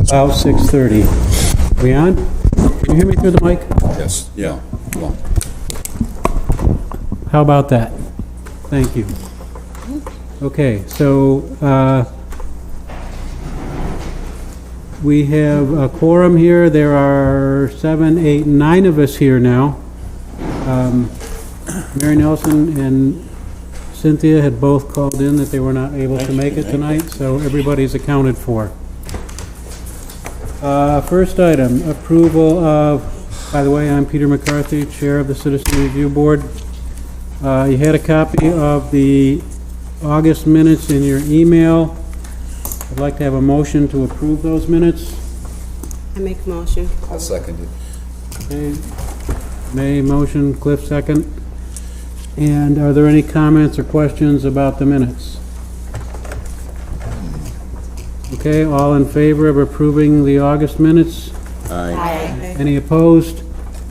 about 6:30. We on? Can you hear me through the mic? Yes, yeah. Well, How about that? Thank you. Okay, so we have a quorum here. There are 7, 8, 9 of us here now. Mary Nelson and Cynthia had both called in that they were not able to make it tonight, so everybody's accounted for. First item, approval of, by the way, I'm Peter McCarthy, Chair of the Citizen Review Board. You had a copy of the August minutes in your email. I'd like to have a motion to approve those minutes. I make a motion. I'll second it. Okay. May motion, Cliff second. And are there any comments or questions about the minutes? Okay, all in favor of approving the August minutes? Aye. Any opposed?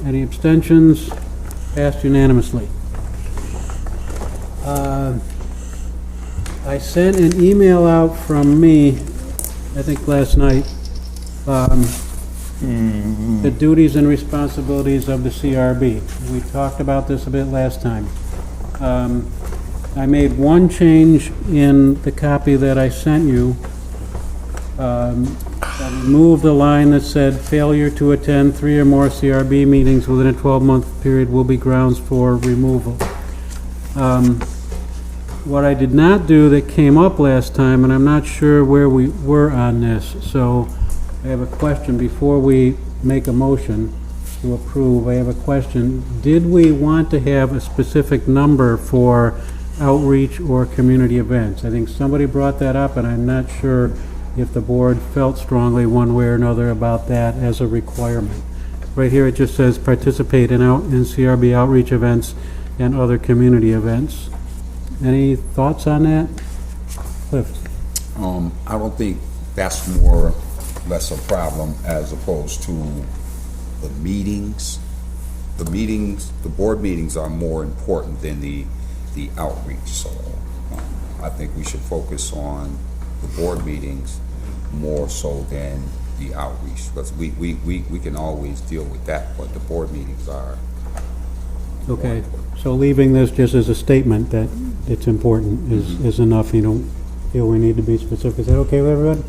Any abstentions? Passed unanimously. I sent an email out from me, I think last night, the duties and responsibilities of the CRB. We talked about this a bit last time. I made one change in the copy that I sent you. I removed the line that said, failure to attend 3 or more CRB meetings within a 12-month period will be grounds for removal. What I did not do that came up last time, and I'm not sure where we were on this, so I have a question before we make a motion to approve. I have a question. Did we want to have a specific number for outreach or community events? I think somebody brought that up, and I'm not sure if the board felt strongly one way or another about that as a requirement. Right here it just says participate in CRB outreach events and other community events. Any thoughts on that? Cliff? I don't think that's more or less a problem as opposed to the meetings. The board meetings are more important than the outreach. So I think we should focus on the board meetings more so than the outreach, because we can always deal with that, but the board meetings are Okay, so leaving this just as a statement that it's important is enough. You don't feel we need to be specific. Is that okay with everyone?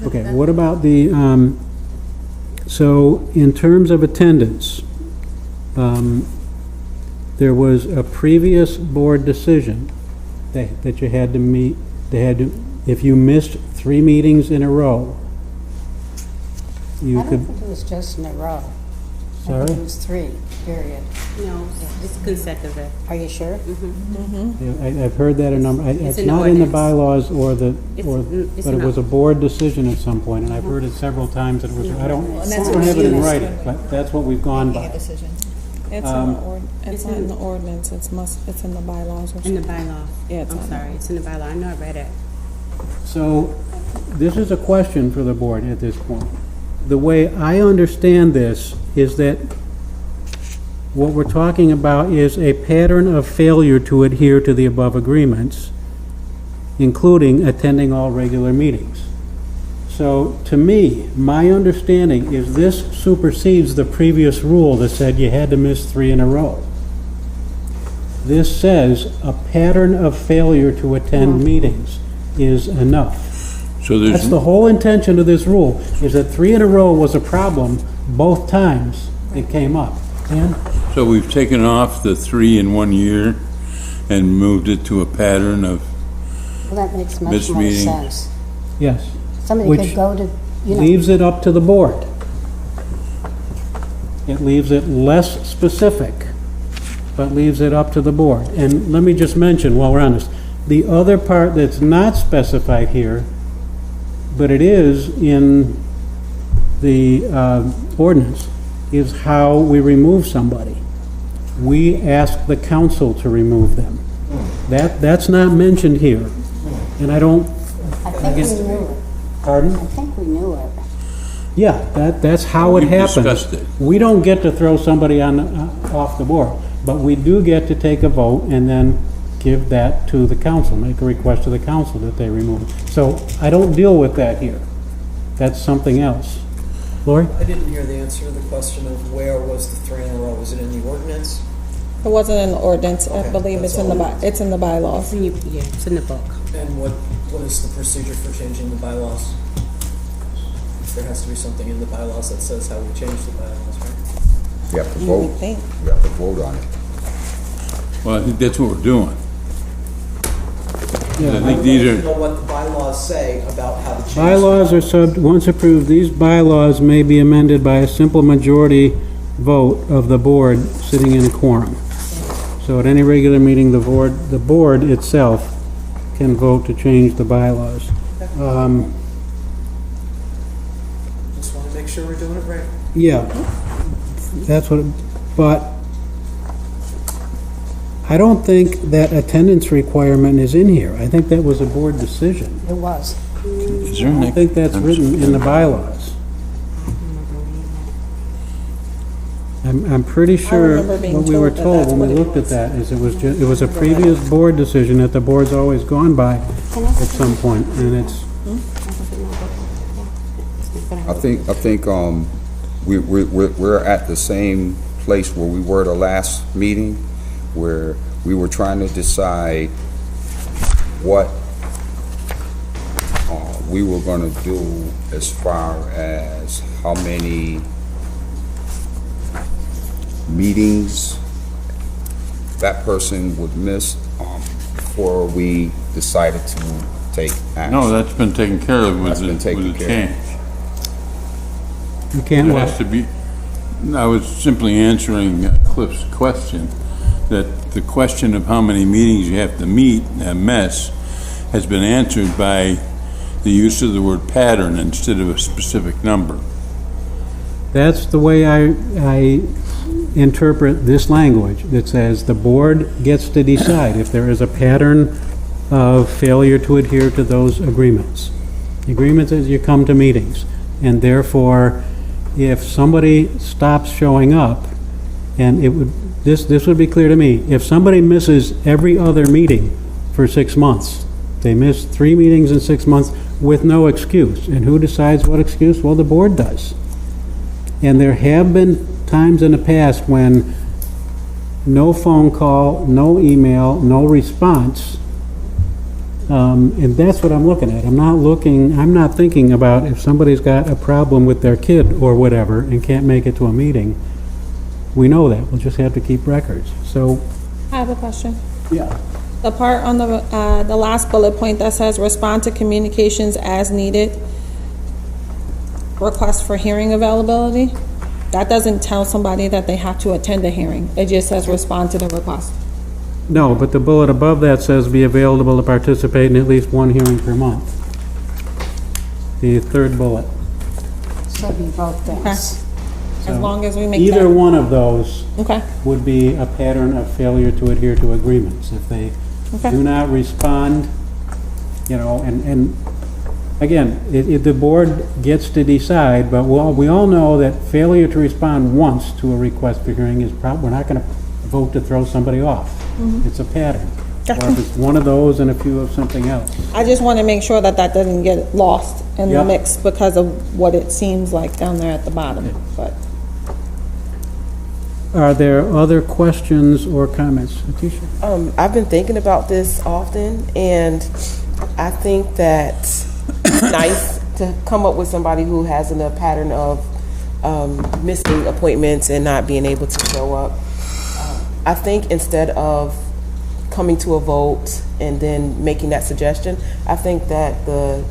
Okay, what about the, so in terms of attendance, there was a previous board decision that you had to meet, if you missed 3 meetings in a row, you I don't could, think it was just in a row. I sorry? think it was 3, period. No, it's consecutive. Are you sure? Yeah, I've heard that a number, it's in the not in the ordinance. bylaws It's but it in was a board decision at some point, and I've heard it several times that it was, I don't have it in writing, but that's what we've gone by. Decision. It's not in the ordinance, it's in the bylaws or In something. the bylaw. Yeah, it's I'm on sorry, it's in the bylaw. I know I read it. So, this is a question for the board at this point. The way I understand this is that what we're talking about is a pattern of failure to adhere to the above agreements, including attending all regular meetings. So, to me, my understanding is this supersedes the previous rule that said you had to miss 3 in a row. This says a pattern of failure to attend meetings is enough. So That's there's, the whole intention of this rule, is that 3 in a row was a problem both times it came up. Dan? so we've taken off the 3 in 1 year and moved it to a pattern of, Well, that makes much Missed more meeting. sense. Yes. Somebody Which could go to, Leaves it up to the board. It leaves it less specific, but leaves it up to the board. And let me just mention, while we're on this, the other part that's not specified here, but it is in the ordinance, is how we remove somebody. We ask the council to remove them. That's not mentioned here. And I don't, I think we knew it. pardon? I think we knew it. Yeah, that's how it We've happens. discussed it. We don't get to throw somebody off the board, but we do get to take a vote and then give that to the council, make a request to the council that they remove it. So I don't deal with that here. That's something else. Lori? I didn't hear the answer to the question of where was the 3 in a row? Was it in the ordinance? It wasn't in the ordinance. I Okay, believe it's that's in the all. it's in the bylaws. Yeah, it's in the book. And what is the procedure for changing the bylaws? There has to be something in the bylaws that says how we change the bylaws, right? You have to You vote. would think. You have to vote on it. Well, I think that's what we're doing. I Yeah. think these I are, don't know what the bylaws say about how to change. Bylaws are once approved, these bylaws may be amended by a simple majority vote of the board sitting in a quorum. So at any regular meeting, the board itself can vote to change the bylaws. Just want to make sure we're doing it right. Yeah, that's what, but I don't think that attendance requirement is in here. I think that was a board decision. It was. is there I don't think that's written in the bylaws. I'm pretty sure remember being what we were told that told that's when we what it looked at was. that is it was a previous board decision that the board's always gone by at some point, and it's, I think we're at the same place where we were the last meeting, where we were trying to decide what we were going to do as far as how many meetings that person would miss before we decided to take action. no, that's been taken care of with That's been taken the care of. change. you can't, It has to be, I was simply answering Cliff's question, that the question of how many meetings you have to meet, mess, has been answered by the use of the word pattern instead of a specific number. that's the way I interpret this language that says the board gets to decide if there is a pattern of failure to adhere to those agreements. The agreement is you come to meetings, and therefore, if somebody stops showing up, and this would be clear to me, if somebody misses every other meeting for 6 months, they miss 3 meetings in 6 months with no excuse, and who decides what excuse? Well, the board does. And there have been times in the past when no phone call, no email, no response, and that's what I'm looking at. I'm not thinking about if somebody's got a problem with their kid or whatever and can't make it to a meeting. We know that. We'll just have to keep records. So, I have a question. yeah. The part on the last bullet point that says respond to communications as needed, request for hearing availability, that doesn't tell somebody that they have to attend a hearing. It just says respond to the request. No, but the bullet above that says be available to participate in at least one hearing per month. The third bullet. So be both things. As long as we make Either that. one of those Okay. would be a pattern of failure to adhere to agreements. If they Okay. do not respond, and again, the board gets to decide, but we all know that failure to respond once to a request for hearing is we're not going to vote to throw somebody off. It's a pattern. Or if it's one of those and a few of something else. I just want to make sure that that doesn't get lost in the Yep. mix because of what it seems like down there at the bottom, but. Are there other questions or comments? Atisha? I've been thinking about this often, and I think that it's nice to come up with somebody who has a pattern of missing appointments and not being able to show up. I think instead of coming to a vote and then making that suggestion, I think that the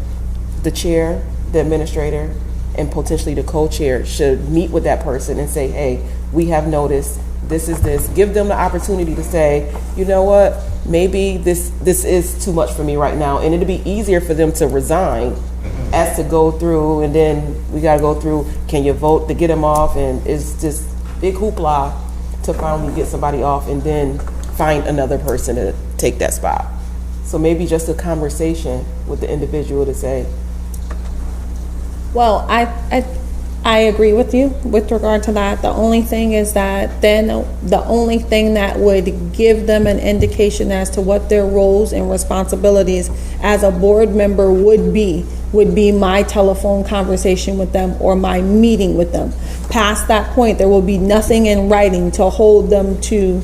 chair, the administrator, and potentially the co-chair should meet with that person and say, hey, we have noticed this is this. Give them the opportunity to say, you know what, maybe this is too much for me right now. And it'd be easier for them to resign as to go through, and then we got to go through, can you vote to get them off? And it's just big hoopla to finally get somebody off and then find another person to take that spot. So maybe just a conversation with the individual to say, Well, I I agree with you with regard to that. The only thing is that then the only thing that would give them an indication as to what their roles and responsibilities as a board member would be my telephone conversation with them or my meeting with them. Past that point, there will be nothing in writing to hold them to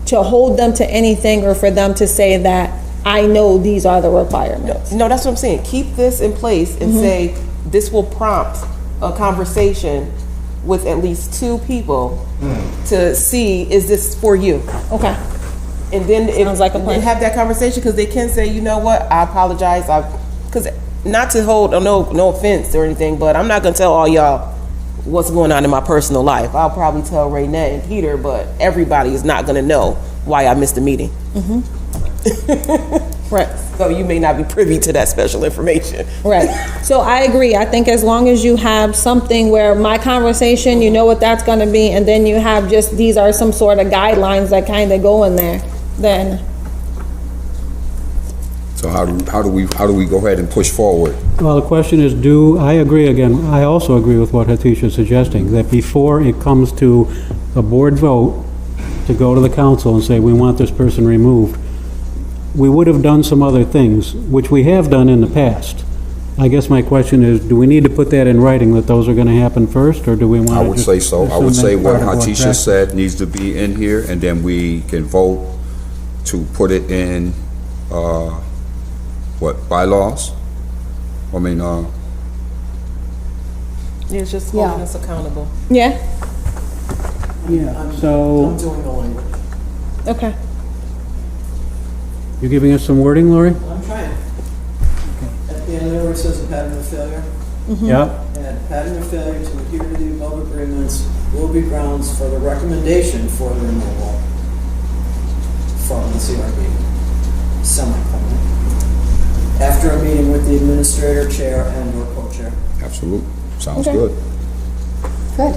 anything or for them to say that I know these are the requirements. No, that's what I'm saying. Keep this in place and say this will prompt a conversation with at least 2 people to see, is this for you? Okay. And then Sounds like a plan. have that conversation, because they can say, you know what, I apologize. Because not to hold no offense or anything, but I'm not gonna tell all y'all what's going on in my personal life. I'll probably tell Raynette and Peter, but everybody is not gonna know why I missed the meeting. Right. So you may not be privy to that special information. Right. So I agree. I think as long as you have something where my conversation, you know what that's going to be, and then you have just these are some sort of guidelines that kind of go in there, then. So how do we go ahead and push forward? Well, the question is, I agree again, I also agree with what Hatisha is suggesting, that before it comes to a board vote to go to the council and say, we want this person removed, we would have done some other things, which we have done in the past. I guess my question is, do we need to put that in writing that those are going to happen first, or do we want to I would just say so. I would assume say that's what part of Hatisha practice? said needs to be in here, and then we can vote to put it in, bylaws? I mean, Yeah, it's just Yeah. holding us accountable. Yeah. Yeah, I'm so, doing the language. Okay. you giving us some wording, Lori? I'm trying. At the end there where it says a pattern of failure, Yeah, and pattern of failure to adhere to the above agreements will be grounds for the recommendation for the removal from the CRB. Semicolon. After a meeting with the administrator, chair, and or co-chair. absolute. Sounds Okay. good. Good.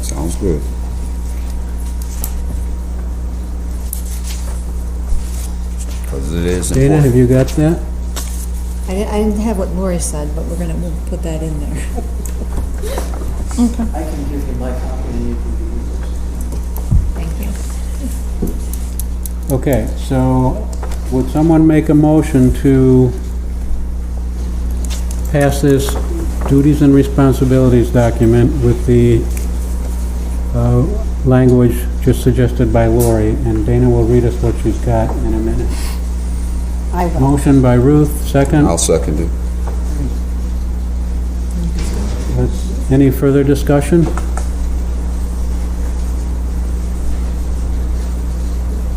Sounds good. Because it is Dana, have important. you got that? I didn't have what Lori said, but we'll put that in there. I can give you my copy and you can give yours. Thank you. Okay, so would someone make a motion to pass this duties and responsibilities document with the language just suggested by Lori, and Dana will read us what she's got in a minute. I will. Motion by Ruth, second. I'll second it. Any further discussion?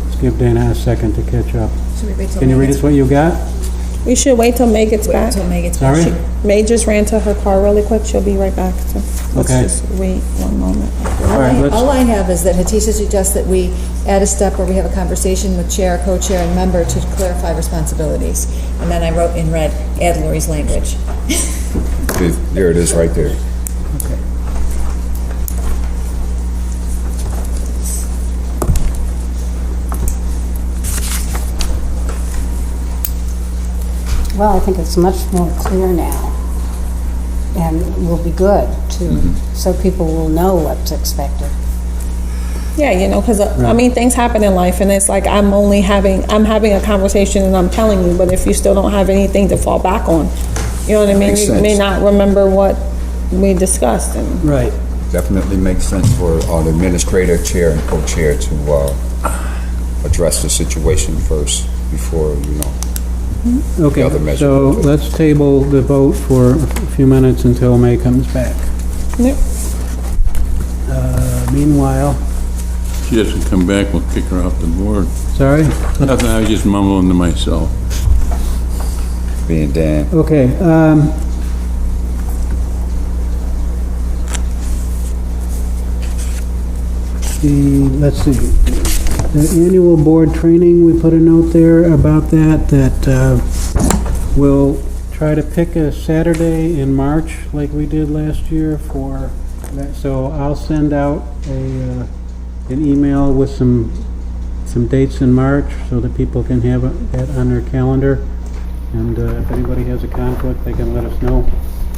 Let's give Dana a second to catch up. Should we wait till Can you May read gets- us what you got? We should wait till May gets Wait back. till May gets back. Sorry? May just ran to her car really quick. She'll be right back. So let's Okay. just wait one moment. All right, let's, All I have is that Hatisha suggests that we add a step where we have a conversation with chair, co-chair, and member to clarify responsibilities. And then I wrote in red, add Lori's language. There it is, right there. Well, I think it's much more clear now, and will be good to, so people will know what's expected. Yeah, you know, because I mean, things happen in life, and it's like I'm having a conversation, and I'm telling you. But if you still don't have anything to fall back on, you know what I mean. Makes You may sense. not remember what we discussed, and right. Definitely makes sense for the administrator, chair, and co-chair to address the situation first before, Okay, other measure. so let's table the vote for a few minutes until May comes back. Yep. Meanwhile, She doesn't come back, we'll kick her off the board. sorry? Nothing, I was just mumbling to myself. being Dan. Okay, let's see, the annual board training, we put a note there about that we'll try to pick a Saturday in March like we did last year for that. So I'll send out an email with some dates in March so that people can have that on their calendar. And if anybody has a conflict, they can let us know.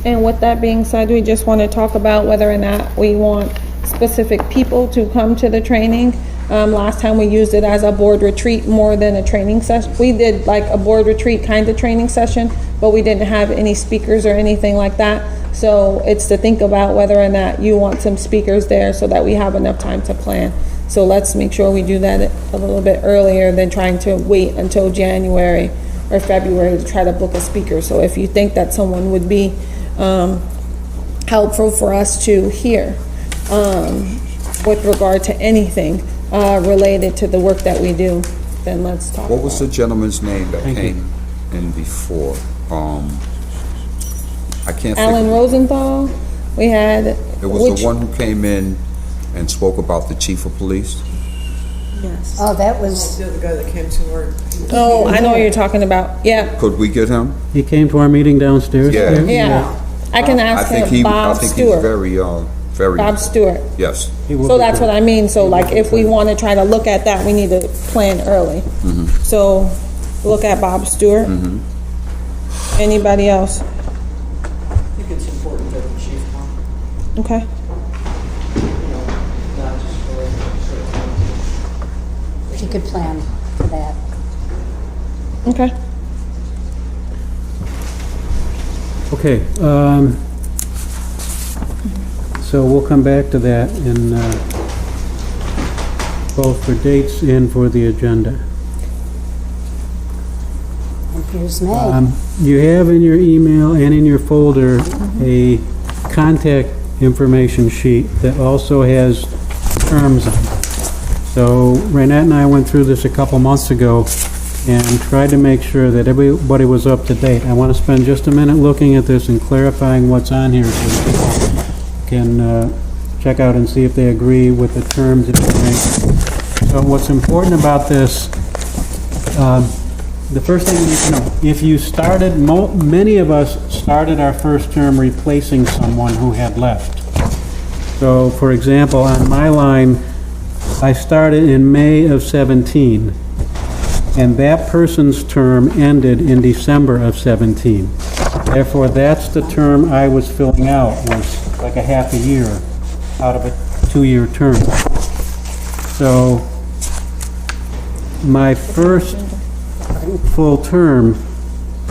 And with that being said, we just want to talk about whether or not we want specific people to come to the training. Last time we used it as a board retreat more than a training session. We did like a board retreat kind of training session, but we didn't have any speakers or anything like that. So it's to think about whether or not you want some speakers there so that we have enough time to plan. So let's make sure we do that a little bit earlier than trying to wait until January or February to try to book a speaker. So if you think that someone would be helpful for us to hear with regard to anything related to the work that we do, then let's talk. What was the gentleman's name that came in before? I can't think. Alan Rosenthal. We had. It was the one who came in and spoke about the chief of police. Yes. Oh, that was, The other guy that came to our. Oh, I know what you're talking about. Yeah. Could we get him? He came to our meeting downstairs. Yeah. there? Yeah. I can ask him. I Bob think he's Stewart. very. Bob Stewart. Yes. He will So be that's there. what I mean. So like if we want to try to look at that, we need to plan early. So look at Bob Stewart. Anybody else? I think it's important that the chief come, Okay. not just for certain. if you could plan for that. Okay. Okay, so we'll come back to that in, both for dates and for the agenda. And here's May. You have in your email and in your folder a contact information sheet that also has terms on it. So Renette and I went through this a couple months ago and tried to make sure that everybody was up to date. I want to spend just a minute looking at this and clarifying what's on here so people can check out and see if they agree with the terms and everything. So what's important about this, the first thing you need to know, if you started, many of us started our first term replacing someone who had left. So, for example, on my line, I started in May of 17, and that person's term ended in December of 17. Therefore, that's the term I was filling out, was like a half a year out of a 2-year term. So, my first full term,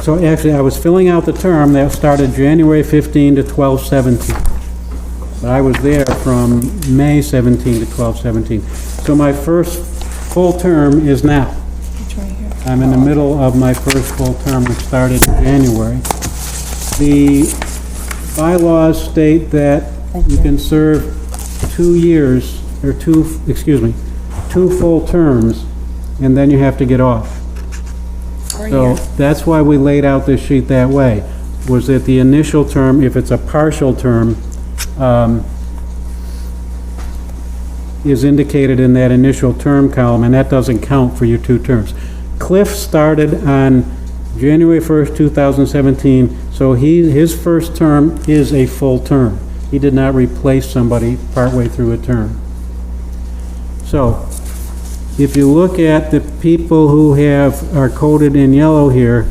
so actually I was filling out the term that started January 15 to 12/17. But I was there from May 17 to 12/17. So my first full term is now. I'm in the middle of my first full term, which started in January. The bylaws state that you can serve 2 years, or two full terms, and then you have to get off. So that's why we laid out this sheet that way, was that the initial term, if it's a partial term, is indicated in that initial term column, and that doesn't count for your 2 terms. Cliff started on January 1st, 2017, so his first term is a full term. He did not replace somebody partway through a term. So, if you look at the people who are coded in yellow here,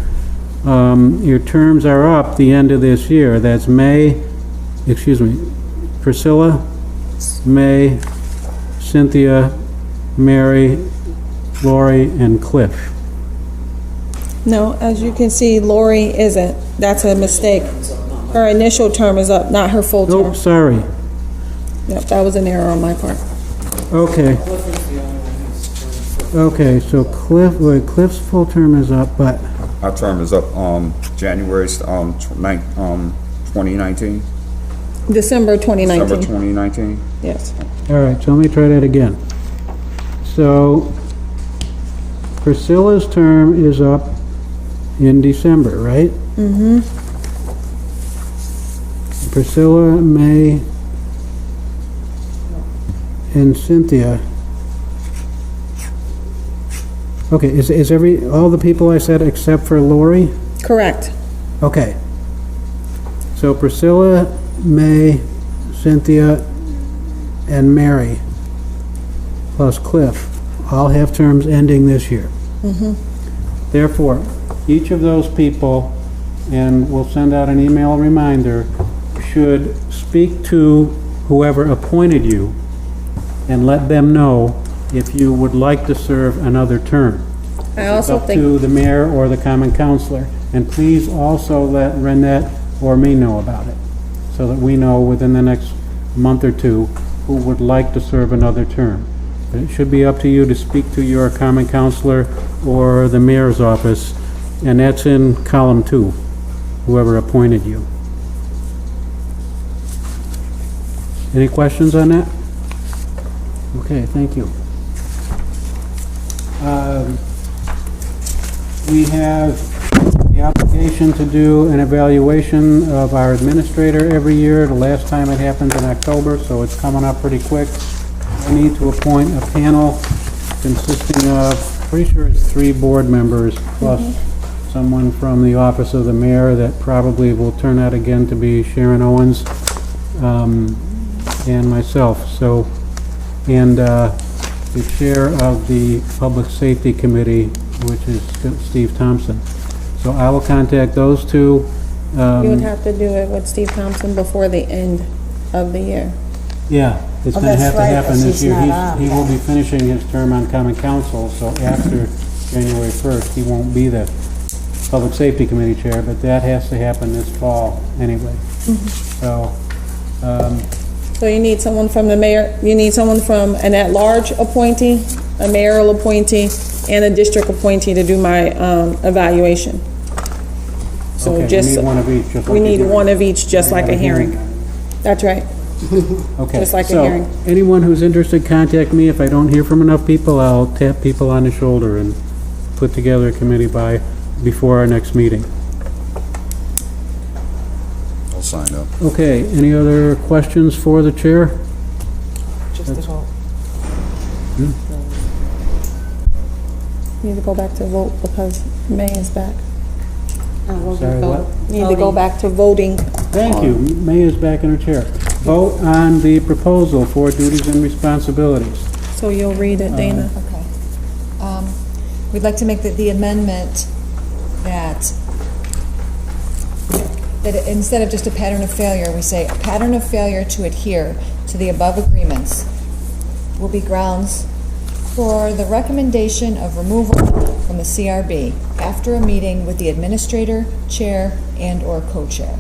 your terms are up the end of this year. That's Priscilla, May, Cynthia, Mary, Lori, and Cliff. No, as you can see, Lori isn't. That's a mistake. Her initial term is up, not her full term. Nope, sorry. Yep, that was an error on my part. Okay. Cliff is the only one who's turned for. Okay, so Cliff's full term is up, but, Our term is up, January, 2019, December 2019. December 2019. Yes. all right, so let me try that again. So, Priscilla's term is up in December, right? Mm-hmm. Priscilla, May, and Cynthia. Okay, is all the people I said except for Lori? Correct. Okay. So Priscilla, May, Cynthia, and Mary, plus Cliff, all have terms ending this year. Therefore, each of those people and we'll send out an email reminder, should speak to whoever appointed you and let them know if you would like to serve another term. I also It's up think, to the mayor or the common councilor. And please also let Renette or me know about it, so that we know within the next month or two who would like to serve another term. But it should be up to you to speak to your common councilor or the mayor's office, and that's in column 2, whoever appointed you. Any questions on that? Okay, thank you. We have the obligation to do an evaluation of our administrator every year. The last time it happened in October, so it's coming up pretty quick. We need to appoint a panel consisting of, pretty sure it's 3 board members, plus someone from the office of the mayor that probably will turn out again to be Sharon Owens, and myself. So, and the chair of the Public Safety Committee, which is Steve Thompson. So I will contact those 2. you would have to do it with Steve Thompson before the end of the year. Yeah, it's Oh, gonna that's have to right, happen 'cause this he's year. not on, He will yeah. be finishing his term on Common Council, so after January 1st, he won't be the Public Safety Committee chair, but that has to happen this fall anyway. So, So you need someone from the mayor, you need someone from an at-large appointee, a mayoral appointee, and a district appointee to do my evaluation. So okay, we just, need one of each. just we like a need hearing. one of each, just like Have a hearing. That's right. Okay, just like a so, hearing. anyone who's interested, contact me. If I don't hear from enough people, I'll tap people on the shoulder and put together a committee before our next meeting. I'll sign up. Okay, any other questions for the chair? Just to vote. Need to go back to vote because May is back. Sorry, what? Need to go back to voting. Thank you. May is back in her chair. Vote on the proposal for duties and responsibilities. So you'll read it, Dana. Okay. We'd like to make the amendment that instead of just a pattern of failure, we say a pattern of failure to adhere to the above agreements will be grounds for the recommendation of removal from the CRB after a meeting with the administrator, chair, and/or co-chair.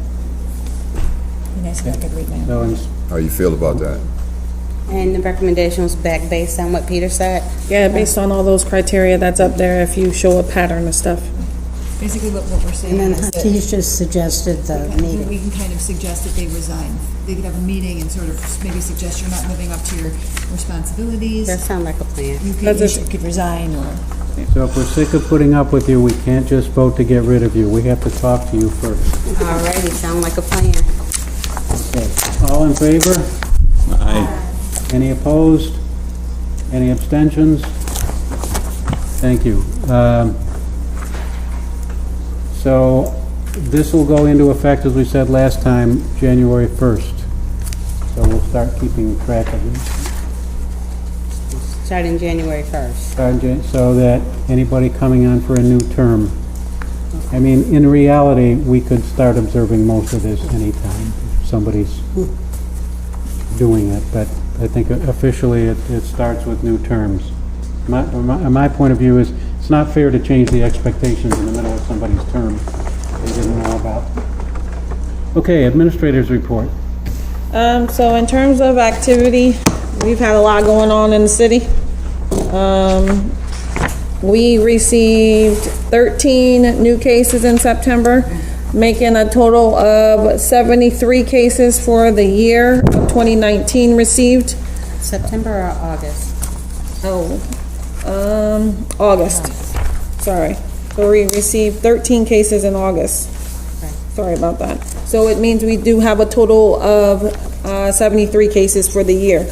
Be nice if I could read my own. So, How you feel about that? And the recommendation was back based on what Peter said. Yeah, based on all those criteria that's up there, if you show a pattern of stuff. Basically, what we're saying And then is that Hatice just suggested the meeting. we can kind of suggest that they resign. They could have a meeting and sort of maybe suggest you're not living up to your responsibilities. That sounds like a plan. You could resign or... so if we're sick of putting up with you, we can't just vote to get rid of you. We have to talk to you first. Alrighty, sound like a plan. Okay. All in favor? Aye. Any opposed? Any abstentions? Thank you. So this will go into effect, as we said last time, January 1st. So we'll start keeping track of these. Starting January 1st. So that anybody coming on for a new term, I mean, in reality, we could start observing most of this anytime if somebody's doing it, but I think officially it starts with new terms. My point of view is it's not fair to change the expectations in the middle of somebody's term they didn't know about. Okay, administrators report. So in terms of activity, we've had a lot going on in the city. We received 13 new cases in September, making a total of 73 cases for the year of 2019 received. September or August? August. Sorry. So we received 13 cases in August. Sorry about that. So it means we do have a total of 73 cases for the year.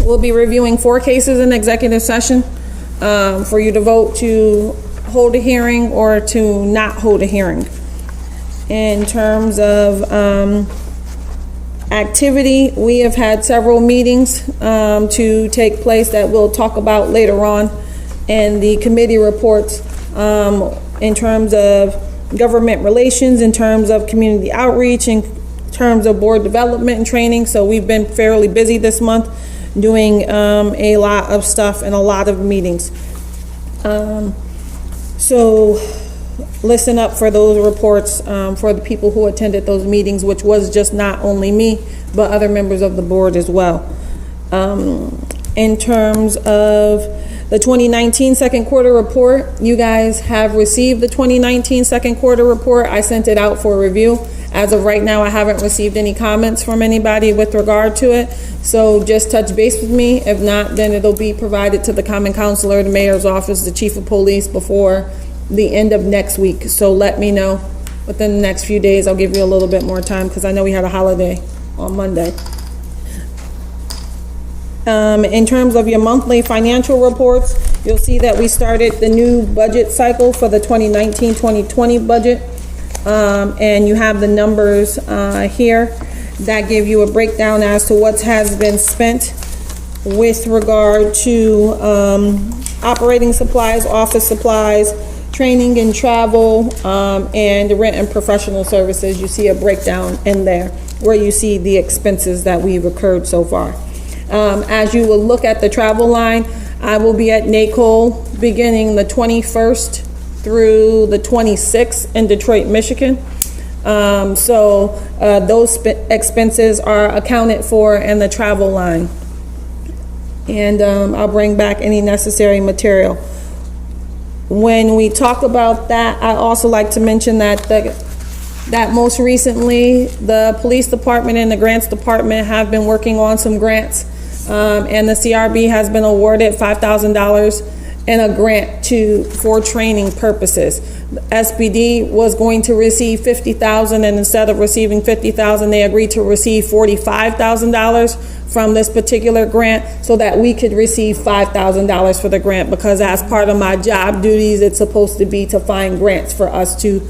We'll be reviewing 4 cases in executive session for you to vote to hold a hearing or to not hold a hearing. In terms of activity, we have had several meetings to take place that we'll talk about later on in the committee reports in terms of government relations, in terms of community outreach, in terms of board development and training. So we've been fairly busy this month doing a lot of stuff and a lot of meetings. So listen up for those reports for the people who attended those meetings, which was just not only me, but other members of the board as well. In terms of the 2019 second quarter report, you guys have received the 2019 second quarter report. I sent it out for review. As of right now, I haven't received any comments from anybody with regard to it. So just touch base with me. If not, then it'll be provided to the common councilor, the mayor's office, the chief of police before the end of next week. So let me know within the next few days. I'll give you a little bit more time because I know we had a holiday on Monday. In terms of your monthly financial reports, you'll see that we started the new budget cycle for the 2019-2020 budget. And you have the numbers here that give you a breakdown as to what has been spent with regard to operating supplies, office supplies, training and travel, and rent and professional services. You see a breakdown in there where you see the expenses that we've incurred so far. As you will look at the travel line, I will be at NACOL beginning the 21st through the 26th in Detroit, Michigan. So those expenses are accounted for in the travel line. And I'll bring back any necessary material. When we talk about that, I also like to mention that that most recently the police department and the grants department have been working on some grants, and the CRB has been awarded $5,000 in a grant for training purposes. The SPD was going to receive $50,000, and instead of receiving $50,000, they agreed to receive $45,000 from this particular grant so that we could receive $5,000 for the grant, because as part of my job duties, it's supposed to be to find grants for us to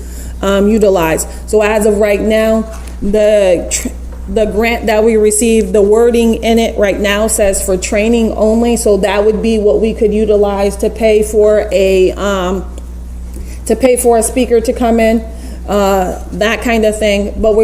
utilize. So as of right now, the grant that we received, the wording in it right now says for training only. So that would be what we could utilize to pay for a speaker to come in, that kind of thing. But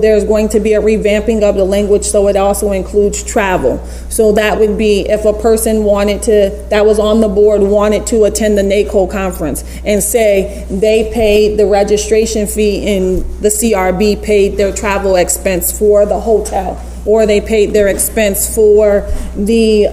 there's going to be a revamping of the language, so it also includes travel. So that would be if a person that was on the board wanted to attend the NACOL conference and say they paid the registration fee and the CRB paid their travel expense for the hotel, or they paid their expense for the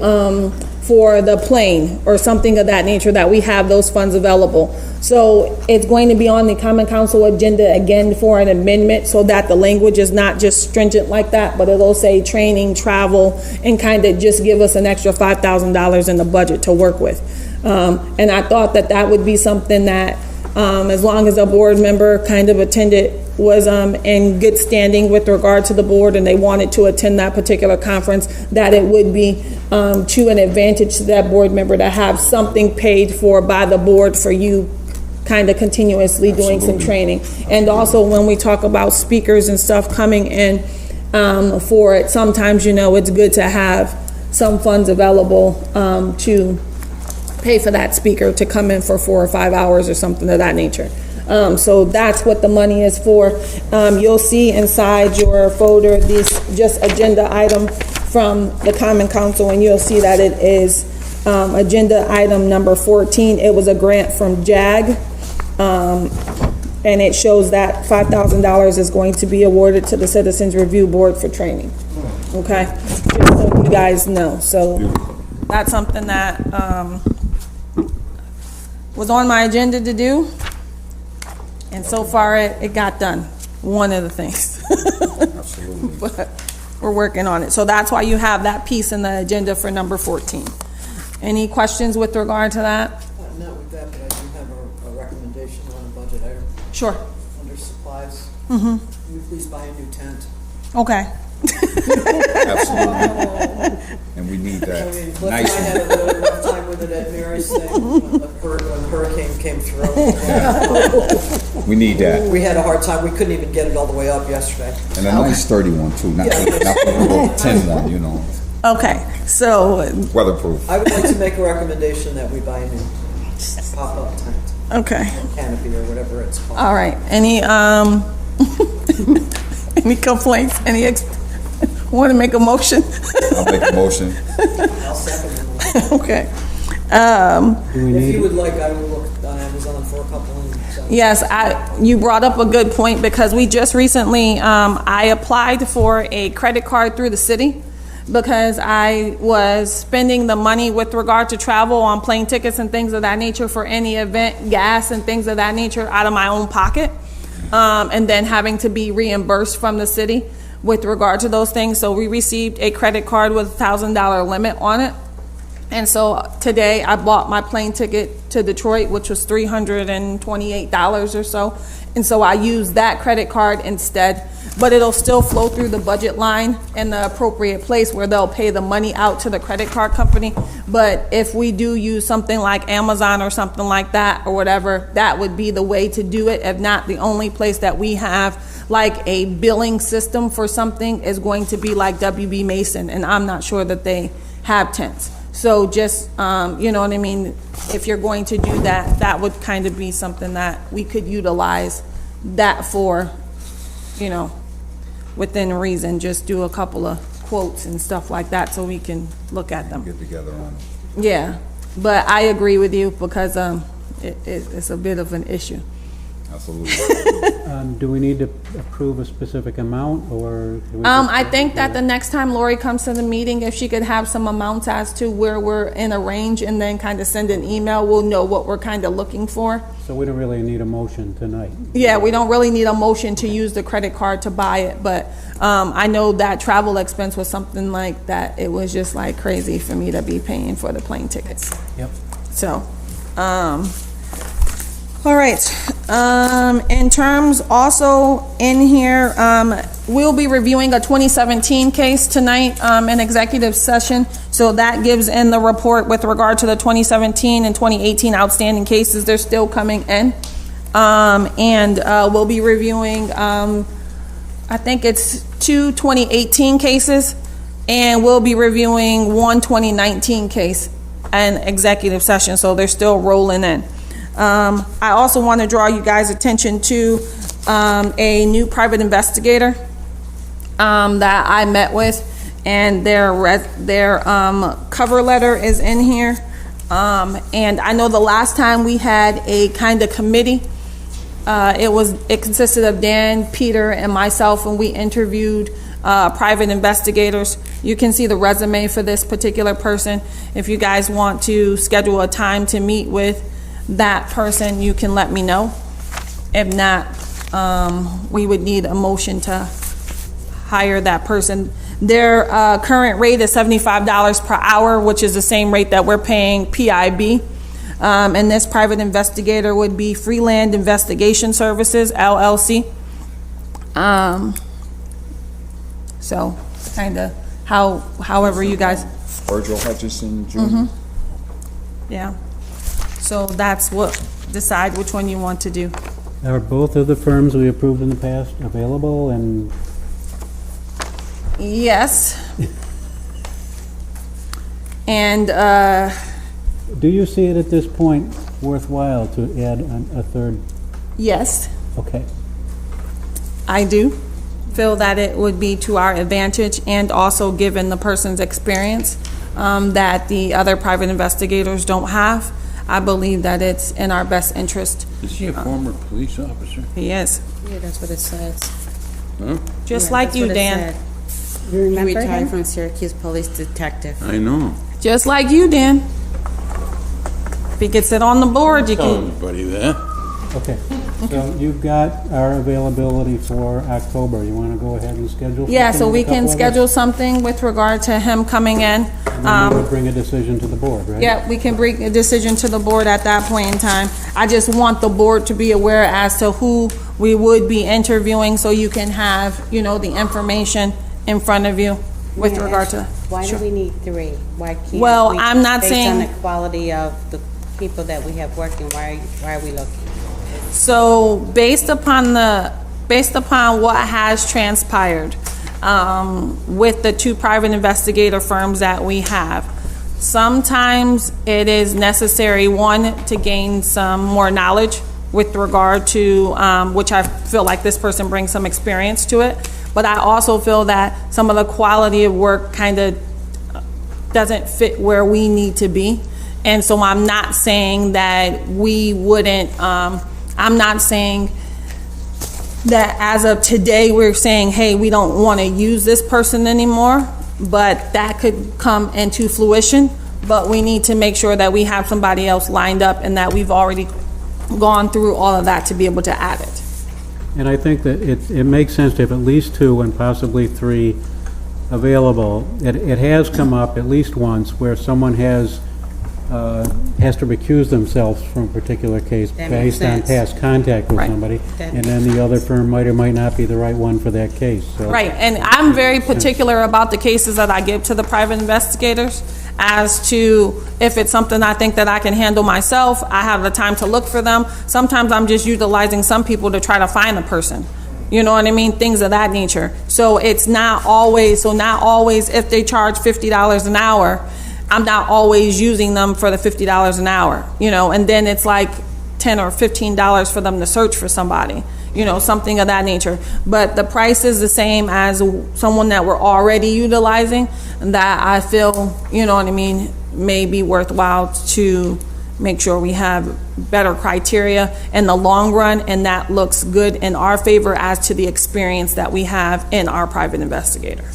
plane or something of that nature, that we have those funds available. So it's going to be on the Common Council agenda again for an amendment, so that the language is not just stringent like that, but it'll say training, travel, and kind of just give us an extra $5,000 in the budget to work with. And I thought that would be something that, as long as a board member kind of was in good standing with regard to the board, and they wanted to attend that particular conference, that it would be to an advantage to that board member to have something paid for by the board for you kind of continuously doing some training. And also when we talk about speakers and stuff coming in for it, sometimes, it's good to have some funds available to pay for that speaker to come in for 4 or 5 hours or something of that nature. So that's what the money is for. You'll see inside your folder this just agenda item from the Common Council, and you'll see that it is agenda item number 14. It was a grant from JAG, and it shows that $5,000 is going to be awarded to the Citizens Review Board for training. Okay, just so you guys know. So that's something that was on my agenda to do, and so far it got done. One of the things. Absolutely. But we're working on it. So that's why you have that piece in the agenda for number 14. Any questions with regard to that? Not with that, but I do have a recommendation on a budget item. Sure. Under supplies. Can you please buy a new tent? Okay. Absolutely. And we need that. I mean, Cliff and I had a really rough time with it at Mary's thing when the hurricane came through. We need that. We had a hard time. We couldn't even get it all the way up yesterday. And a nice sturdy one too, not the little tin one, Okay, so Weatherproof. I would like to make a recommendation that we buy a new pop-up tent. Okay, canopy or whatever it's called. all right. Any, any complaints, want to make a motion? I'll make a motion. I'll second it. Okay. Do we If need, you would like, I will look on Amazon for a couple and send. Yes, you brought up a good point because we just recently, I applied for a credit card through the city because I was spending the money with regard to travel on plane tickets and things of that nature for any event, gas and things of that nature out of my own pocket. And then having to be reimbursed from the city with regard to those things. So we received a credit card with a $1,000 limit on it. And so today I bought my plane ticket to Detroit, which was $328 or so. And so I used that credit card instead, but it'll still flow through the budget line in the appropriate place where they'll pay the money out to the credit card company. But if we do use something like Amazon or something like that or whatever, that would be the way to do it. If not, the only place that we have like a billing system for something is going to be like WB Mason, and I'm not sure that they have tents. So just, you know what I mean, if you're going to do that, that would kind of be something that we could utilize that for, you know, within reason. Just do a couple of quotes and stuff like that so we can look at them. Get together on it. Yeah, but I agree with you because it's a bit of an issue. Absolutely. do we need to approve a specific amount, or? do we I think that the next time Lori comes to the meeting, if she could have some amounts as to where we're in a range and then kind of send an email, we'll know what we're kind of looking for. So we don't really need a motion tonight? Yeah, we don't really need a motion to use the credit card to buy it, but I know that travel expense was something like that. It was just like crazy for me to be paying for the plane tickets. Yep. So, all right. In terms also in here, we'll be reviewing a 2017 case tonight in executive session. So that gives in the report with regard to the 2017 and 2018 outstanding cases. They're still coming in. And we'll be reviewing, I think it's 2 2018 cases, and we'll be reviewing 1 2019 case in executive session. So they're still rolling in. I also want to draw you guys' attention to a new private investigator that I met with, and their cover letter is in here. And I know the last time we had a kind of committee, it consisted of Dan, Peter, and myself, and we interviewed private investigators. You can see the resume for this particular person. If you guys want to schedule a time to meet with that person, you can let me know. If not, we would need a motion to hire that person. Their current rate is $75 per hour, which is the same rate that we're paying PIB. And this private investigator would be Freeland Investigation Services, LLC. So kind of however you guys. Virgil Hutchison Jr. Yeah. So that's what, decide which one you want to do. Are both of the firms we approved in the past available, and Yes. And do you see it at this point worthwhile to add a third? yes, Okay. I do feel that it would be to our advantage, and also given the person's experience that the other private investigators don't have. I believe that it's in our best interest. Is he a former police officer? He is. Yeah, that's what it says. Huh? Just Yeah, like that's you, what it Dan. said. You He remember retired him? from Syracuse Police Detective. I know. Just like you, Dan. If he gets it on the board, you Tell can. everybody that. Okay. So you've got our availability for October. You want to go ahead and schedule? Yeah, something so with we a couple can of us? schedule something with regard to him coming in. And then we would bring a decision to the board, right? Yeah, we can bring a decision to the board at that point in time. I just want the board to be aware as to who we would be interviewing, so you can have, you know, the information in front of you with Yeah, regard to. Why do we need 3? Why can't Well, we- I'm not saying- Based on the quality of the people that we have working, why are we looking? So based upon what has transpired with the 2 private investigator firms that we have, Sometimes it is necessary, one, to gain some more knowledge with regard to, which I feel like this person brings some experience to it. But I also feel that some of the quality of work kind of doesn't fit where we need to be. And so I'm not saying that we wouldn't, I'm not saying that as of today, we're saying, hey, we don't want to use this person anymore, but that could come into fruition. But we need to make sure that we have somebody else lined up and that we've already gone through all of that to be able to add it. And I think that it makes sense to have at least 2 and possibly 3 available. It has come up at least once where someone has to recuse themselves from a particular case That makes based on sense. past contact with Right. somebody, That and then the other firm might or might not be the right one for that case, so. Right, and I'm very particular about the cases that I give to the private investigators as to if it's something I think that I can handle myself, I have the time to look for them. Sometimes I'm just utilizing some people to try to find a person. You know what I mean? Things of that nature. So it's not always, if they charge $50 an hour, I'm not always using them for the $50 an hour, you know, and then it's like $10 or $15 for them to search for somebody, you know, something of that nature. But the price is the same as someone that we're already utilizing, that I feel, you know what I mean, may be worthwhile to make sure we have better criteria in the long run, and that looks good in our favor as to the experience that we have in our private investigator.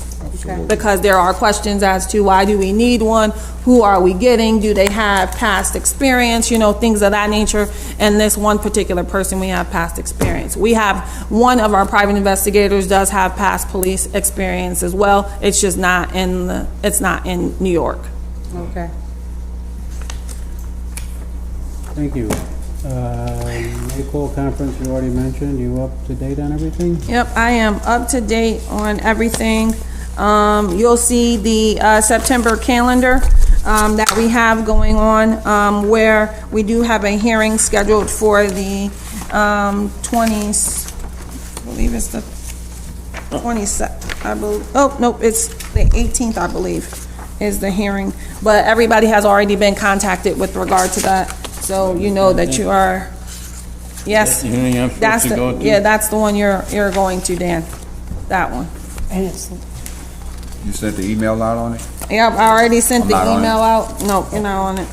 Because there are questions as to why do we need one, who are we getting, do they have past experience, you know, things of that nature. And this one particular person, we have past experience. We have one of our private investigators does have past police experience as well. It's just not in New York. Okay. Thank you. Nicole conference you already mentioned, you up to date on everything? Yep, I am up to date on everything. You'll see the September calendar that we have going on, where we do have a hearing scheduled for the 20th, I believe it's the 22nd, I believe. Oh, nope, it's the 18th, I believe, is the hearing. But everybody has already been contacted with regard to that, so you know that you are, yes. The hearing I'm supposed to go to? Yeah, that's the one you're going to, Dan, that one. And it's, You sent the email out on it? Yep, I already sent I'm the not on email it. out. No, you're not on it.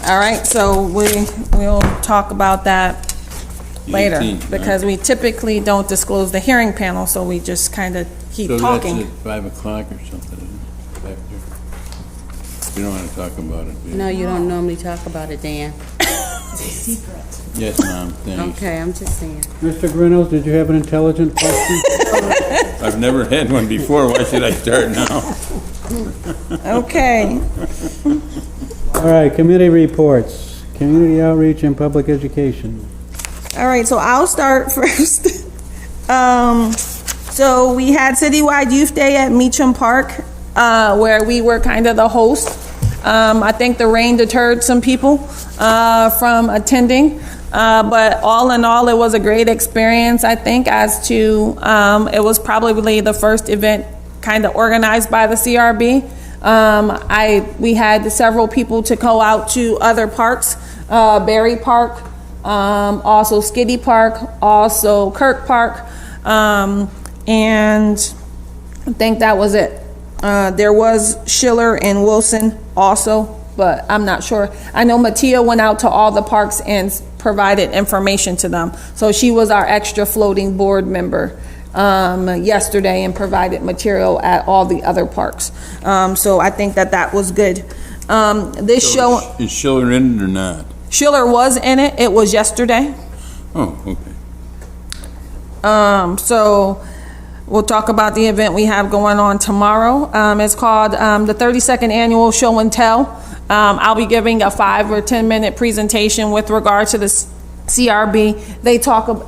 All right, so we'll talk about that later, 18th, because we typically don't disclose the hearing panel, so we just kind of keep So talking. that's at 5 o'clock or something, isn't it? Back there. You don't want to talk about it, do you? No, you don't normally talk about it, Dan. Yes, Mom, thanks. Okay, I'm just saying. Mr. Grinnell, did you have an intelligent question? I've never had one before, why should I start now? Okay, All right, committee reports, community outreach and public education. all right, so I'll start first. So we had Citywide Youth Day at Meacham Park, where we were kind of the host. I think the rain deterred some people from attending, but all in all, it was a great experience, I think, as to, it was probably the first event kind of organized by the CRB. We had several people to go out to other parks, Berry Park, also Skiddy Park, also Kirk Park, and I think that was it. There was Schiller and Wilson also, but I'm not sure. I know Mattia went out to all the parks and provided information to them. So she was our extra floating board member yesterday and provided material at all the other parks. So I think that was good. This show, Is Schiller in it or not? Schiller was in it. It was yesterday. Oh, okay. So we'll talk about the event we have going on tomorrow. It's called the 32nd Annual Show and Tell. I'll be giving a 5 or 10 minute presentation with regard to the CRB.